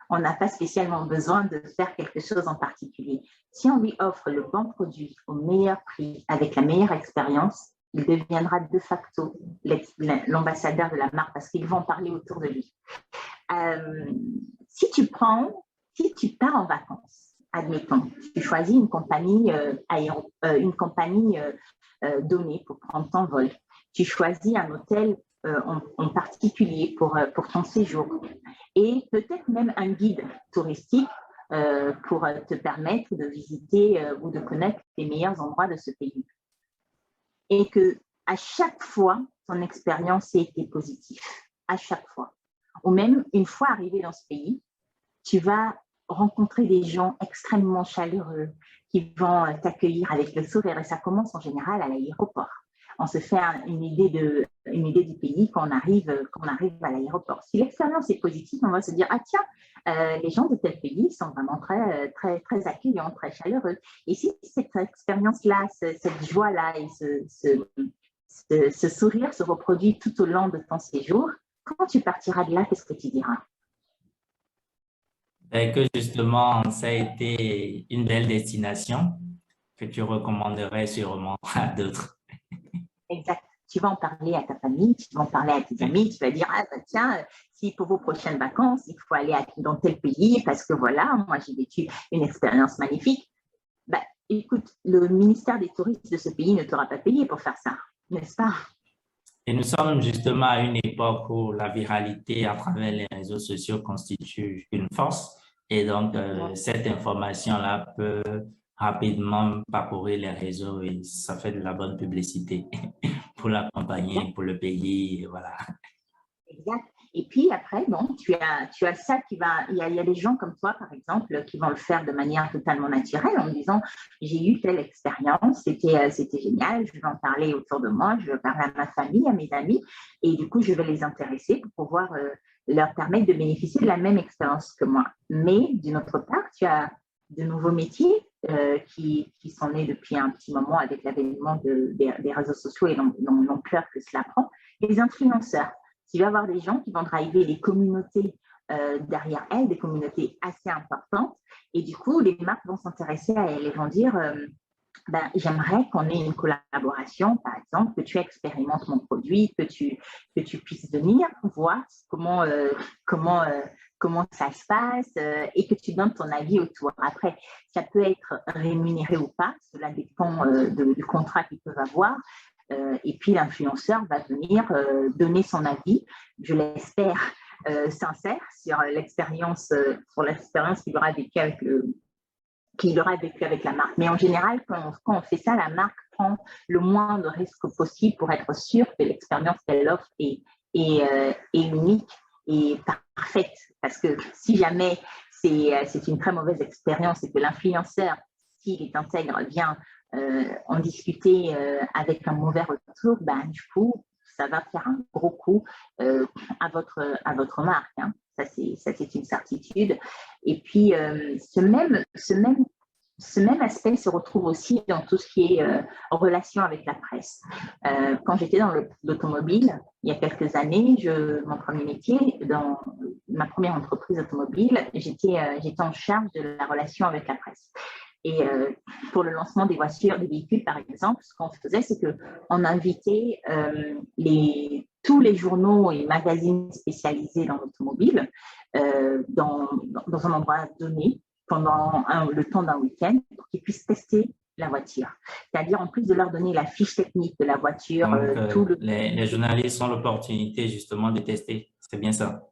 On n'a pas spécialement besoin de faire quelque chose en particulier. Si on lui offre le bon produit au meilleur prix, avec la meilleure expérience, il deviendra de facto l'ambassadeur de la marque parce qu'ils vont parler autour de lui. Si tu pars en vacances, admettons, tu choisis une compagnie, donnée pour prendre ton vol. Tu choisis un hôtel en particulier pour ton séjour et peut-être même un guide touristique pour te permettre de visiter ou de connaître les meilleurs endroits de ce pays. Et que à chaque fois, ton expérience ait été positive, à chaque fois. Ou même, une fois arrivé dans ce pays, tu vas rencontrer des gens extrêmement chaleureux qui vont t'accueillir avec le sourire. Et ça commence en général à l'aéroport. On se fait une idée du pays quand on arrive à l'aéroport. Si l'expérience est positive, on va se dire « Ah tiens, les gens de tel pays sont vraiment très, très, très accueillants, très chaleureux. » Et si cette expérience-là, cette joie-là et ce sourire se reproduit tout au long de ton séjour, quand tu partiras de là, qu'est-ce que tu diras? Et que justement, ça a été une belle destination que tu recommanderais sûrement à d'autres. Exact. Tu vas en parler à ta famille, tu vas en parler à tes amis, tu vas dire, ah bah, tiens, si pour vos prochaines vacances, il faut aller dans tel pays parce que voilà, moi j'ai vécu une expérience magnifique. Bah, écoute, le ministère des Touristes de ce pays ne t'aura pas payé pour faire ça, n'est-ce pas? Et nous sommes justement à une époque où la viralité à travers les réseaux sociaux constitue une force. Et donc, cette information-là peut rapidement parcourir les réseaux et ça fait de la bonne publicité pour la compagnie, pour le pays, voilà. Exact. Et puis après, bon, tu as ça qui va. Il y a des gens comme toi, par exemple, qui vont le faire de manière totalement naturelle en me disant j'ai eu telle expérience, c'était génial, je vais en parler autour de moi, je vais parler à ma famille, à mes amis, et du coup, je vais les intéresser pour pouvoir leur permettre de bénéficier de la même expérience que moi. Mais d'une autre part, tu as de nouveaux métiers qui sont nés depuis un petit moment avec l'avènement des réseaux sociaux et l'ampleur que cela prend, les influenceurs. Tu vas avoir des gens qui vont driver les communautés derrière elles, des communautés assez importantes. Et du coup, les marques vont s'intéresser à elles et vont dire j'aimerais qu'on ait une collaboration, par exemple, que tu expérimentes mon produit, que tu puisses venir voir comment ça se passe et que tu donnes ton avis autour. Après, ça peut être rémunéré ou pas, cela dépend du contrat qu'ils peuvent avoir. Et puis l'influenceur va venir donner son avis, je l'espère sincère, sur l'expérience qu'il aura vécu avec la marque. Mais en général, quand on fait ça, la marque prend le moins de risques possible pour être sûre que l'expérience qu'elle offre est unique et parfaite. Parce que si jamais c'est une très mauvaise expérience et que l'influenceur, s'il est intègre, vient en discuter avec un mauvais retour, du coup, ça va faire un gros coup à votre marque. Hein. Ça, c'est une certitude. Et puis, ce même aspect se retrouve aussi dans tout ce qui est en relation avec la presse. Quand j'étais dans l'automobile, il y a quelques années, mon premier métier, dans ma première entreprise automobile, j'étais en charge de la relation avec la presse. Et pour le lancement des voitures, des véhicules, par exemple, ce qu'on faisait, c'est qu'on invitait tous les journaux et magazines spécialisés dans l'automobile dans un endroit donné pendant le temps d'un week-end pour qu'ils puissent tester la voiture. C'est-à-dire, en plus de leur donner la fiche technique de la voiture, donc, les journalistes ont l'opportunité justement de tester. C'est bien ça?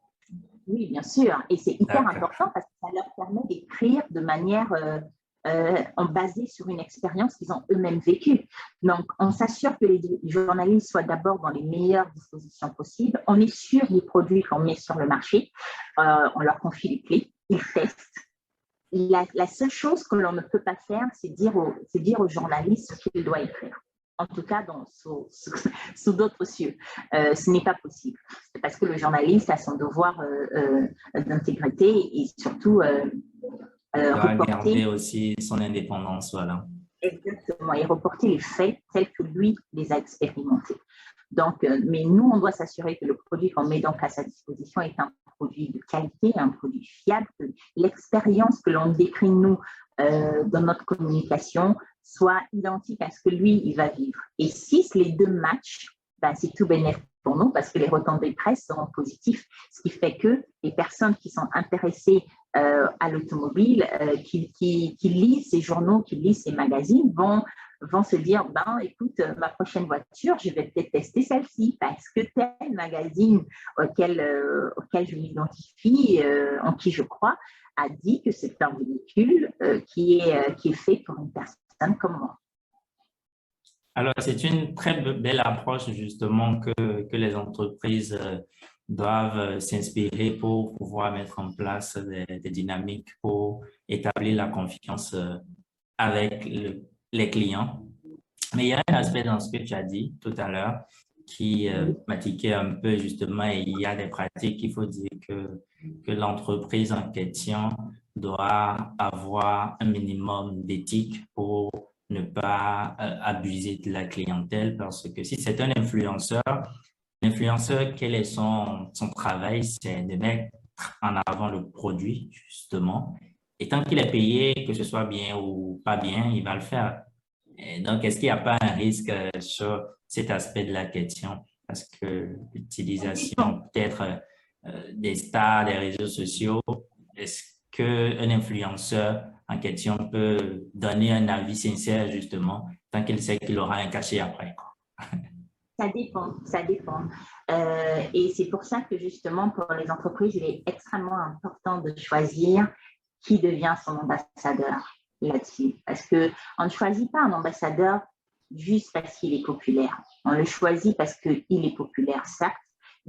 Oui, bien sûr. Et c'est hyper important parce que ça leur permet d'écrire de manière basée sur une expérience qu'ils ont eux-mêmes vécue. Donc, on s'assure que les journalistes soient d'abord dans les meilleures dispositions possibles. On est sûr des produits qu'on met sur le marché. On leur confie les clés. Ils testent. La seule chose que l'on ne peut pas faire, c'est dire aux journalistes ce qu'il doit écrire. En tout cas, sous d'autres cieux. Ce n'est pas possible. C'est parce que le journaliste a son devoir d'intégrité et surtout garder aussi son indépendance, voilà. Exactement, et reporter les faits tels que lui les a expérimentés. Donc, mais nous, on doit s'assurer que le produit qu'on met donc à sa disposition est un produit de qualité, un produit fiable, que l'expérience que l'on décrit nous dans notre communication soit identique à ce que lui, il va vivre. Et si les deux matchs, c'est tout bénéfice pour nous parce que les retombées presse seront positives, ce qui fait que les personnes qui sont intéressées à l'automobile, qui lisent ces journaux, qui lisent ces magazines, vont se dire, ben, écoute, ma prochaine voiture, je vais peut-être tester celle-ci parce que tel magazine auquel je m'identifie, en qui je crois, a dit que c'est un véhicule qui est fait pour une personne comme moi. Alors, c'est une très belle approche justement que les entreprises doivent s'inspirer pour pouvoir mettre en place des dynamiques pour établir la confiance avec les clients. Mais il y a un aspect dans ce que tu as dit tout à l'heure qui m'a tiqué un peu justement, et il y a des pratiques, il faut dire que l'entreprise en question doit avoir un minimum d'éthique pour ne pas abuser de la clientèle, parce que si c'est un influenceur, l'influenceur, quel est son travail? C'est de mettre en avant le produit, justement. Et tant qu'il est payé, que ce soit bien ou pas bien, il va le faire. Et donc, est-ce qu'il n'y a pas un risque sur cet aspect de la question? Parce que l'utilisation peut-être des stars, des réseaux sociaux, est-ce qu'un influenceur en question peut donner un avis sincère, justement, tant qu'il sait qu'il aura un cachet après, quoi? Ça dépend, ça dépend. Et c'est pour ça que justement, pour les entreprises, il est extrêmement important de choisir qui devient son ambassadeur là-dessus. Parce qu'on ne choisit pas un ambassadeur juste parce qu'il est populaire. On le choisit parce qu'il est populaire, certes,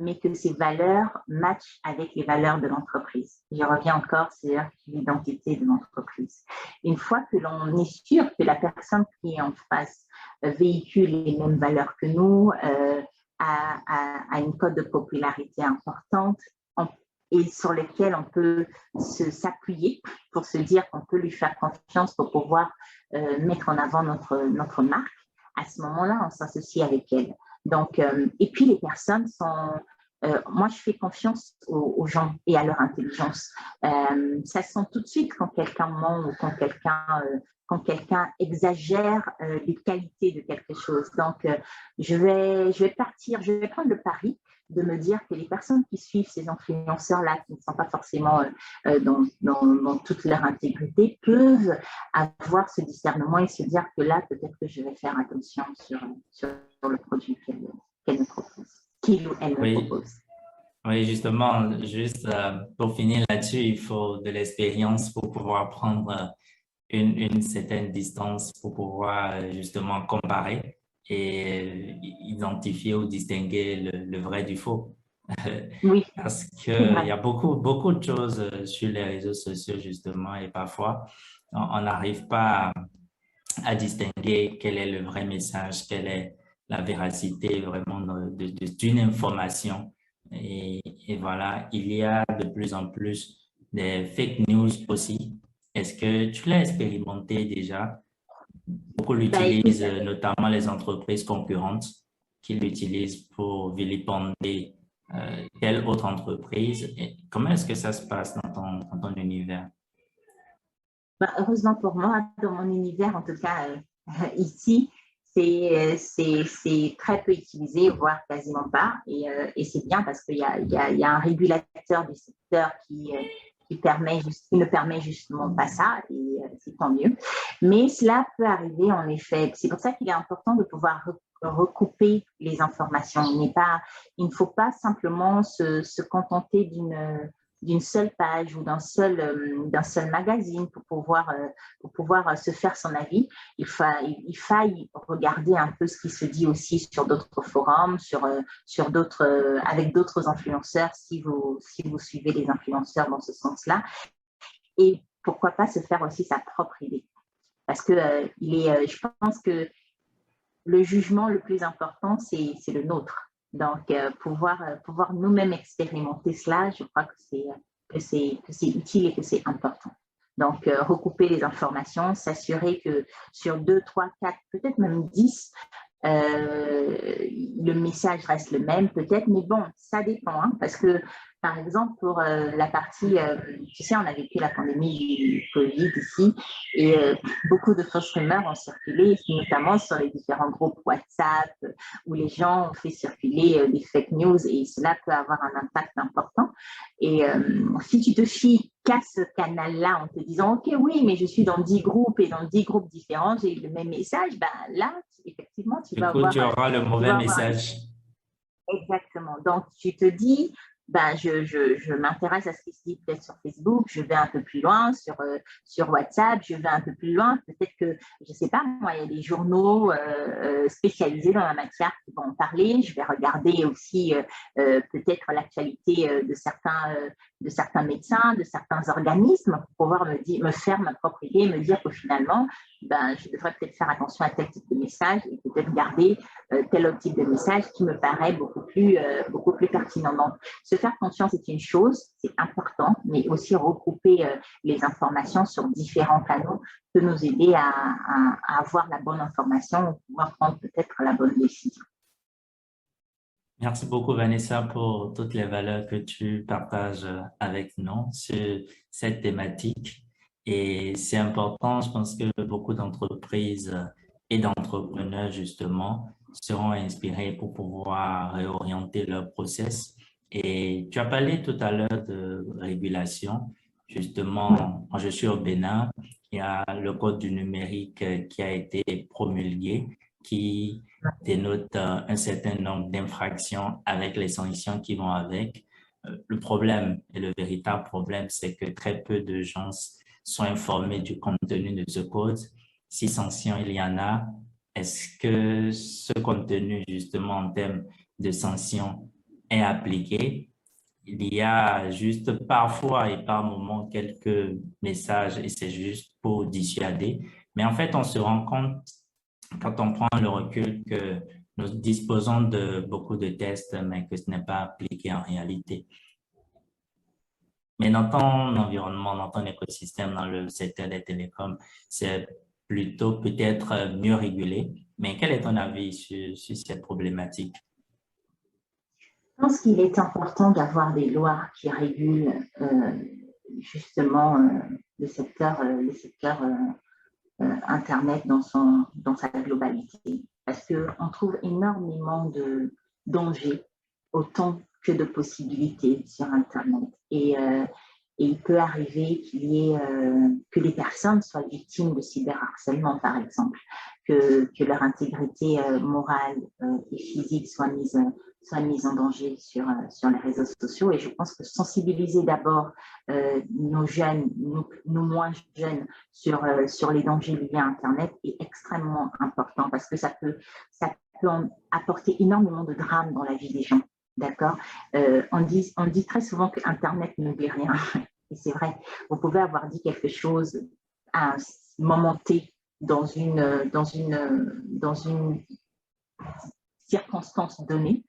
mais que ses valeurs matchent avec les valeurs de l'entreprise. Je reviens encore sur l'identité de l'entreprise. Une fois que l'on est sûr que la personne qui est en face véhicule les mêmes valeurs que nous, a une cote de popularité importante et sur lesquelles on peut s'appuyer pour se dire qu'on peut lui faire confiance pour pouvoir mettre en avant notre marque, à ce moment-là, on s'associe avec elle. Donc, et puis les personnes sont... moi, je fais confiance aux gens et à leur intelligence. Ça se sent tout de suite quand quelqu'un ment ou quand quelqu'un exagère les qualités de quelque chose. Donc, je vais prendre le pari de me dire que les personnes qui suivent ces influenceurs-là, qui ne sont pas forcément dans toute leur intégrité, peuvent avoir ce discernement et se dire que là, peut-être que je vais faire attention sur le produit qu'elle me propose, qu'il ou elle me propose. Oui, justement, juste pour finir là-dessus, il faut de l'expérience pour pouvoir prendre une certaine distance pour pouvoir justement comparer et identifier ou distinguer le vrai du faux. Oui. Parce qu'il y a beaucoup de choses sur les réseaux sociaux justement et parfois on n'arrive pas à distinguer quel est le vrai message, quelle est la véracité vraiment d'une information. Et voilà, il y a de plus en plus des fake news aussi. Est-ce que tu l'as expérimenté déjà? Beaucoup l'utilisent, notamment les entreprises concurrentes qui l'utilisent pour vilipender telle autre entreprise. Et comment est-ce que ça se passe dans ton univers? Heureusement pour moi, dans mon univers, en tout cas ici, c'est très peu utilisé, voire quasiment pas. Et c'est bien parce qu'il y a un régulateur du secteur qui ne permet justement pas ça, et c'est tant mieux. Mais cela peut arriver en effet. C'est pour ça qu'il est important de pouvoir recouper les informations. Il ne faut pas simplement se contenter d'une seule page ou d'un seul magazine pour pouvoir se faire son avis. Il faille regarder un peu ce qui se dit aussi sur d'autres forums, avec d'autres influenceurs, si vous suivez les influenceurs dans ce sens-là. Et pourquoi pas se faire aussi sa propre idée. Parce que je pense que le jugement le plus important, c'est le nôtre. Donc, pouvoir nous-mêmes expérimenter cela, je crois que c'est utile et que c'est important. Donc, recouper les informations, s'assurer que sur 2, 3, 4, peut-être même 10, le message reste le même, peut-être, mais bon, ça dépend, hein, parce que Par exemple, pour la partie, tu sais, on a vécu la pandémie du Covid ici et beaucoup de fausses rumeurs ont circulé, notamment sur les différents groupes WhatsApp où les gens ont fait circuler des fake news et cela peut avoir un impact important. Et si tu te fies qu'à ce canal-là en te disant, OK, oui, mais je suis dans 10 groupes et dans 10 groupes différents, j'ai le même message, ben là, effectivement, tu Du vas coup, avoir, tu auras le tu mauvais vas avoir message. exactement. Donc, tu te dis, ben, je m'intéresse à ce qui se dit peut-être sur Facebook, je vais un peu plus loin, sur WhatsApp, je vais un peu plus loin. Peut-être que, je ne sais pas, moi, il y a des journaux spécialisés dans la matière qui vont en parler. Je vais regarder aussi peut-être l'actualité de certains médecins, de certains organismes pour pouvoir me faire ma propre idée, me dire que finalement, ben, je devrais peut-être faire attention à tel type de message et peut-être garder tel autre type de message qui me paraît beaucoup plus pertinent. Donc, se faire confiance est une chose, c'est important, mais aussi regrouper les informations sur différents canaux peut nous aider à avoir la bonne information ou pouvoir prendre peut-être la bonne décision. Merci beaucoup, Vanessa, pour toutes les valeurs que tu partages avec nous sur cette thématique. Et c'est important, je pense que beaucoup d'entreprises et d'entrepreneurs, justement, seront inspirés pour pouvoir réorienter leur process. Et tu as parlé tout à l'heure de régulation. Justement, quand je suis au Bénin, il y a le code du numérique qui a été promulgué, qui dénote un certain nombre d'infractions avec les sanctions qui vont avec. Le problème et le véritable problème, c'est que très peu de gens sont informés du contenu de ce code. Si sanctions il y en a, est-ce que ce contenu, justement, en termes de sanctions, est appliqué? Il y a juste parfois et par moment quelques messages et c'est juste pour dissuader. Mais en fait, on se rend compte quand on prend le recul que nous disposons de beaucoup de tests, mais que ce n'est pas appliqué en réalité. Mais dans ton environnement, dans ton écosystème, dans le secteur des télécoms, c'est plutôt peut-être mieux régulé. Mais quel est ton avis sur cette problématique? Je pense qu'il est important d'avoir des lois qui régulent justement le secteur Internet dans sa globalité. Parce qu'on trouve énormément de dangers autant que de possibilités sur Internet. Et il peut arriver que les personnes soient victimes de cyberharcèlement, par exemple, que leur intégrité morale et physique soit mise en danger sur les réseaux sociaux. Et je pense que sensibiliser d'abord nos jeunes, nous moins jeunes, sur les dangers liés à Internet est extrêmement important parce que ça peut apporter énormément de drames dans la vie des gens. D'accord. On dit très souvent que Internet n'oublie rien. Et c'est vrai, vous pouvez avoir dit quelque chose à un moment T dans une circonstance donnée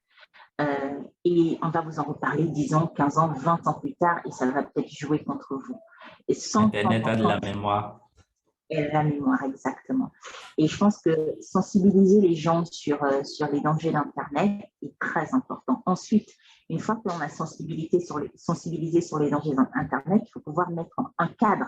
et on va vous en reparler 10 ans, 15 ans, 20 ans plus tard et ça va peut-être jouer contre vous. Et sans Internet a de la mémoire. Et la mémoire, exactement. Et je pense que sensibiliser les gens sur les dangers d'Internet est très important. Ensuite, une fois qu'on a sensibilisé sur les dangers d'Internet, il faut pouvoir mettre un cadre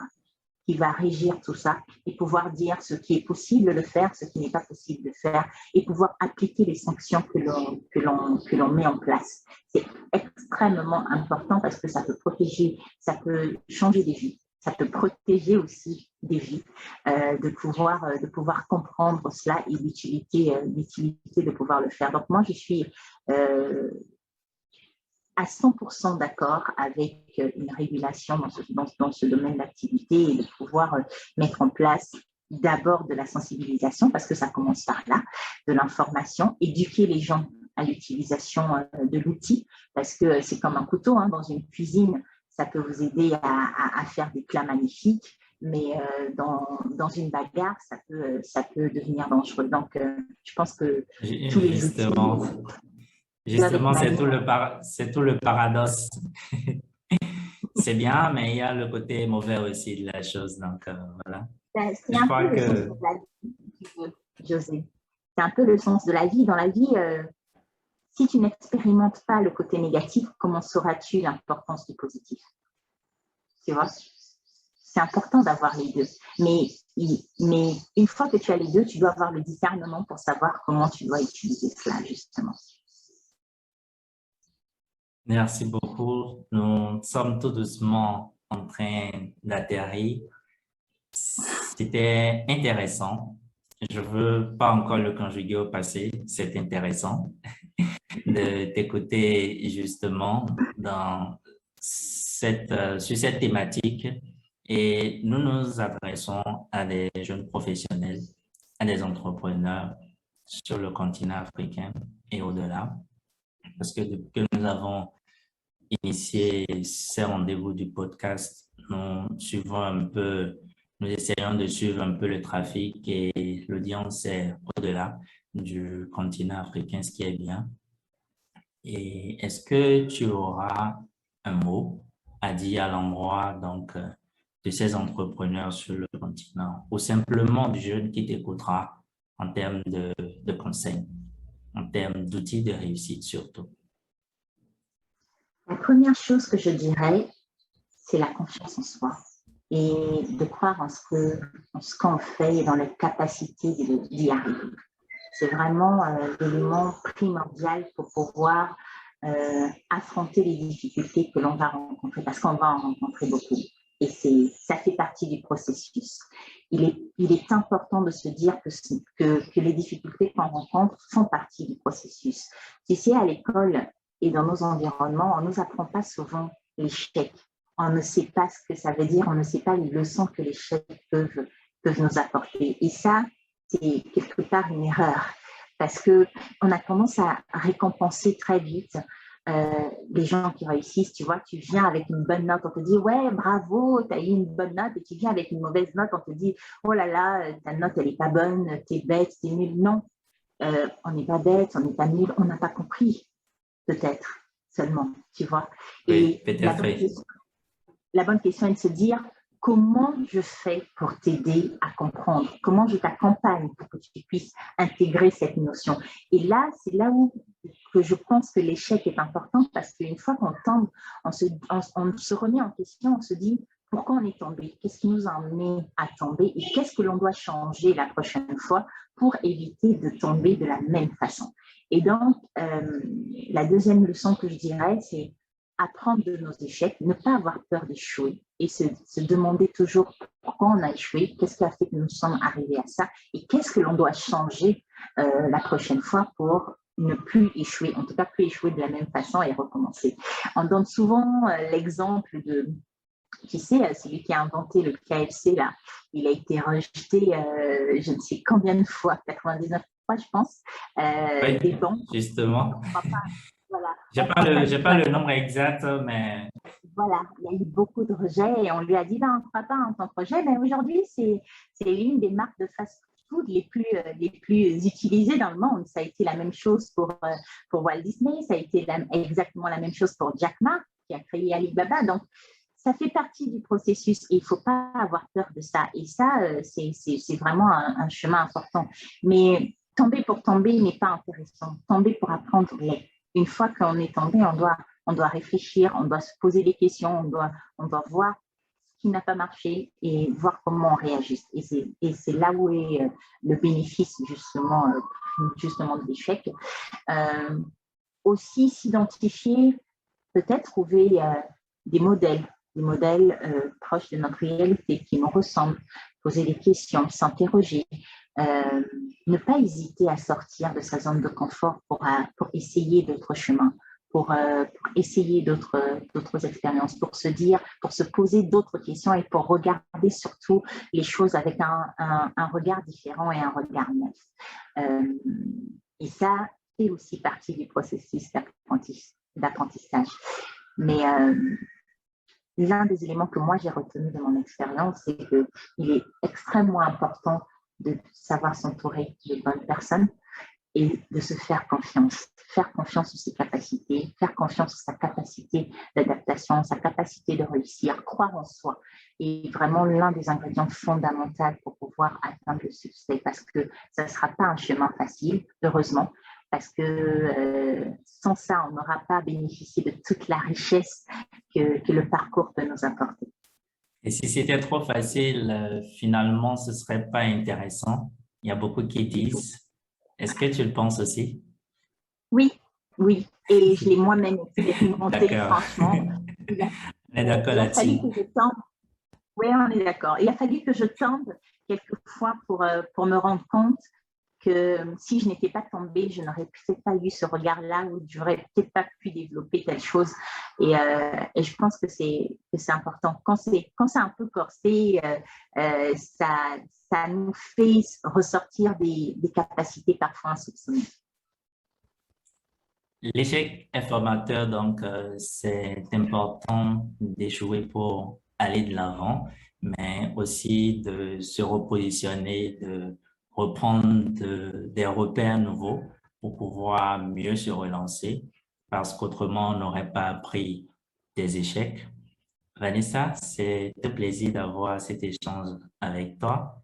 qui va régir tout ça et pouvoir dire ce qui est possible de faire, ce qui n'est pas possible de faire et pouvoir appliquer les sanctions que l'on met en place. C'est extrêmement important parce que ça peut protéger, ça peut changer des vies. Ça peut protéger aussi des vies, de pouvoir comprendre cela et l'utilité de pouvoir le faire. Donc moi, je suis à 100% d'accord avec une régulation dans ce domaine d'activité et de pouvoir mettre en place d'abord de la sensibilisation, parce que ça commence par là, de l'information, éduquer les gens à l'utilisation de l'outil, parce que c'est comme un couteau dans une cuisine. Ça peut vous aider à faire des plats magnifiques, mais dans une bagarre, ça peut devenir dangereux. Donc, je pense que tous les outils Justement, c'est tout le paradoxe. C'est bien, mais il y a le côté mauvais aussi de la chose. Donc, voilà. C'est un peu le sens de la vie, si tu veux, José. C'est un peu le sens de la vie. Dans la vie, Si tu n'expérimentes pas le côté négatif, comment sauras-tu l'importance du positif? Tu vois? C'est important d'avoir les deux. Mais une fois que tu as les deux, tu dois avoir le discernement pour savoir comment tu dois utiliser cela, justement. Merci beaucoup. Nous sommes tout doucement en train d'atterrir. C'était intéressant. Je ne veux pas encore le conjuguer au passé. C'est intéressant de t'écouter justement sur cette thématique. Et nous nous adressons à des jeunes professionnels, à des entrepreneurs sur le continent africain et au-delà. Parce que depuis que nous avons initié ces rendez-vous du podcast, nous essayons de suivre un peu le trafic et l'audience est au-delà du continent africain, ce qui est bien. Et est-ce que tu auras un mot à dire à l'endroit de ces entrepreneurs sur le continent ou simplement du jeune qui t'écoutera en termes de conseils, en termes d'outils de réussite surtout? La première chose que je dirais, c'est la confiance en soi et de croire en ce qu'on fait et dans la capacité d'y arriver. C'est vraiment l'élément primordial pour pouvoir affronter les difficultés que l'on va rencontrer, parce qu'on va en rencontrer beaucoup. Et ça fait partie du processus. Il est important de se dire que les difficultés qu'on rencontre font partie du processus. Tu sais, à l'école et dans nos environnements, on ne nous apprend pas souvent l'échec. On ne sait pas ce que ça veut dire, on ne sait pas les leçons que l'échec peuvent nous apporter. Et ça, c'est quelque part une erreur, parce qu'on a tendance à récompenser très vite les gens qui réussissent. Tu vois, tu viens avec une bonne note, on te dit ouais, bravo, tu as eu une bonne note, et tu viens avec une mauvaise note, on te dit oh là là, ta note elle n'est pas bonne, t'es bête, t'es nul. Non, on n'est pas bête, on n'est pas nul, on n'a pas compris, peut-être seulement, tu vois. Oui, Et la bonne question est de se dire comment je fais pour t'aider à comprendre, comment je t'accompagne pour que tu puisses intégrer cette notion. Et là, c'est là où que je pense que l'échec est important, parce qu'une fois qu'on tombe, on se remet en question, on se dit pourquoi on est tombé, qu'est-ce qui nous a amené à tomber et qu'est-ce que l'on doit changer la prochaine fois pour éviter de tomber de la même façon. Et donc, la deuxième leçon que je dirais, c'est apprendre de nos échecs, ne pas avoir peur d'échouer et se demander toujours pourquoi on a échoué, qu'est-ce qui a fait que nous sommes arrivés à ça et qu'est-ce que l'on doit changer la prochaine fois pour ne plus échouer, en tout cas plus échouer de la même façon et recommencer. On donne souvent l'exemple de, tu sais, celui qui a inventé le KFC, là, il a été rejeté je ne sais combien de fois, 99 fois je pense, oui, des banques. justement. Voilà. J'ai pas le nombre exact, mais… Voilà, il y a eu beaucoup de rejets et on lui a dit, ben, on ne croit pas en ton projet. Ben, aujourd'hui, c'est l'une des marques de fast-food les plus utilisées dans le monde. Ça a été la même chose pour Walt Disney, ça a été exactement la même chose pour Jack Ma, qui a créé Alibaba. Donc, ça fait partie du processus et il ne faut pas avoir peur de ça. Et ça, c'est vraiment un chemin important. Mais tomber pour tomber n'est pas intéressant. Tomber pour apprendre l'est. Une fois qu'on est tombé, on doit réfléchir, on doit se poser des questions, on doit voir ce qui n'a pas marché et voir comment on réagit. Et c'est là où est le bénéfice justement de l'échec. Aussi s'identifier, peut-être trouver des modèles proches de notre réalité qui nous ressemblent, poser des questions, s'interroger. Ne pas hésiter à sortir de sa zone de confort pour essayer d'autres chemins, pour essayer d'autres expériences, pour se poser d'autres questions et pour regarder surtout les choses avec un regard différent et un regard neuf. Et ça fait aussi partie du processus d'apprentissage. Mais l'un des éléments que moi j'ai retenu de mon expérience, c'est qu'il est extrêmement important de savoir s'entourer de bonnes personnes et de se faire confiance en ses capacités, faire confiance en sa capacité d'adaptation, sa capacité de réussir, croire en soi est vraiment l'un des ingrédients fondamentaux pour pouvoir atteindre le succès, parce que ça ne sera pas un chemin facile, heureusement. parce que sans ça, on n'aura pas bénéficié de toute la richesse que le parcours peut nous apporter. Et si c'était trop facile, finalement, ce ne serait pas intéressant. Il y a beaucoup qui disent. Est-ce que tu le penses aussi? Oui, oui. Et je l'ai moi-même expérimenté, D'accord. franchement. On est d'accord Il a fallu là-dessus. que je tente. Oui, on est d'accord. Il a fallu que je tente quelquefois pour me rendre compte que si je n'étais pas tombée, je n'aurais peut-être pas eu ce regard-là ou j'aurais peut-être pas pu développer telle chose. Et je pense que c'est important. Quand c'est un peu corsé, ça nous fait ressortir des capacités parfois insoupçonnées. L'échec est formateur, donc c'est important d'échouer pour aller de l'avant, mais aussi de se repositionner, de reprendre des repères nouveaux pour pouvoir mieux se relancer, parce qu'autrement, on n'aurait pas appris des échecs. Vanessa, c'est un plaisir d'avoir cet échange avec toi.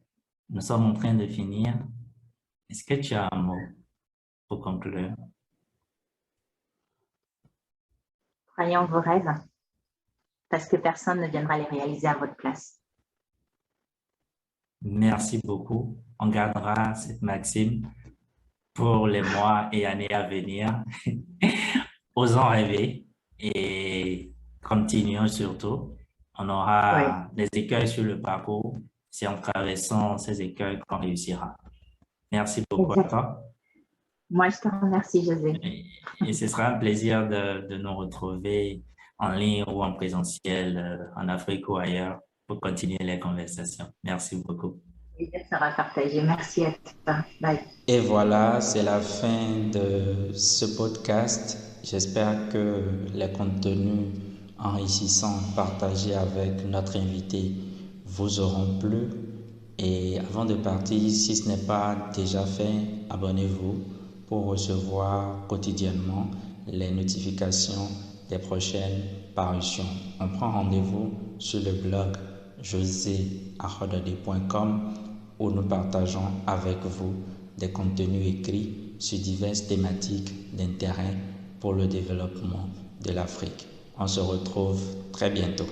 Nous sommes en train de finir. Est-ce que tu as un mot pour conclure? Croyez en vos rêves, parce que personne ne viendra les réaliser à votre place. Merci beaucoup. On gardera cette maxime pour les mois et années à venir. Osons rêver et continuons surtout. On aura des écueils sur le parcours. C'est en traversant ces écueils qu'on réussira. Merci beaucoup à toi. Moi, je te remercie, José. Et ce sera un plaisir de nous retrouver en ligne ou en présentiel en Afrique ou ailleurs pour continuer les conversations. Merci beaucoup. Ça va partager. Merci à toi. Bye. Et voilà, c'est la fin de ce podcast. J'espère que les contenus enrichissants partagés avec notre invité vous auront plu. Et avant de partir, si ce n'est pas déjà fait, abonnez-vous pour recevoir quotidiennement les notifications des prochaines parutions. On prend rendez-vous sur le blog josearodode.com où nous partageons avec vous des contenus écrits sur diverses thématiques d'intérêt pour le développement de l'Afrique. On se retrouve très bientôt.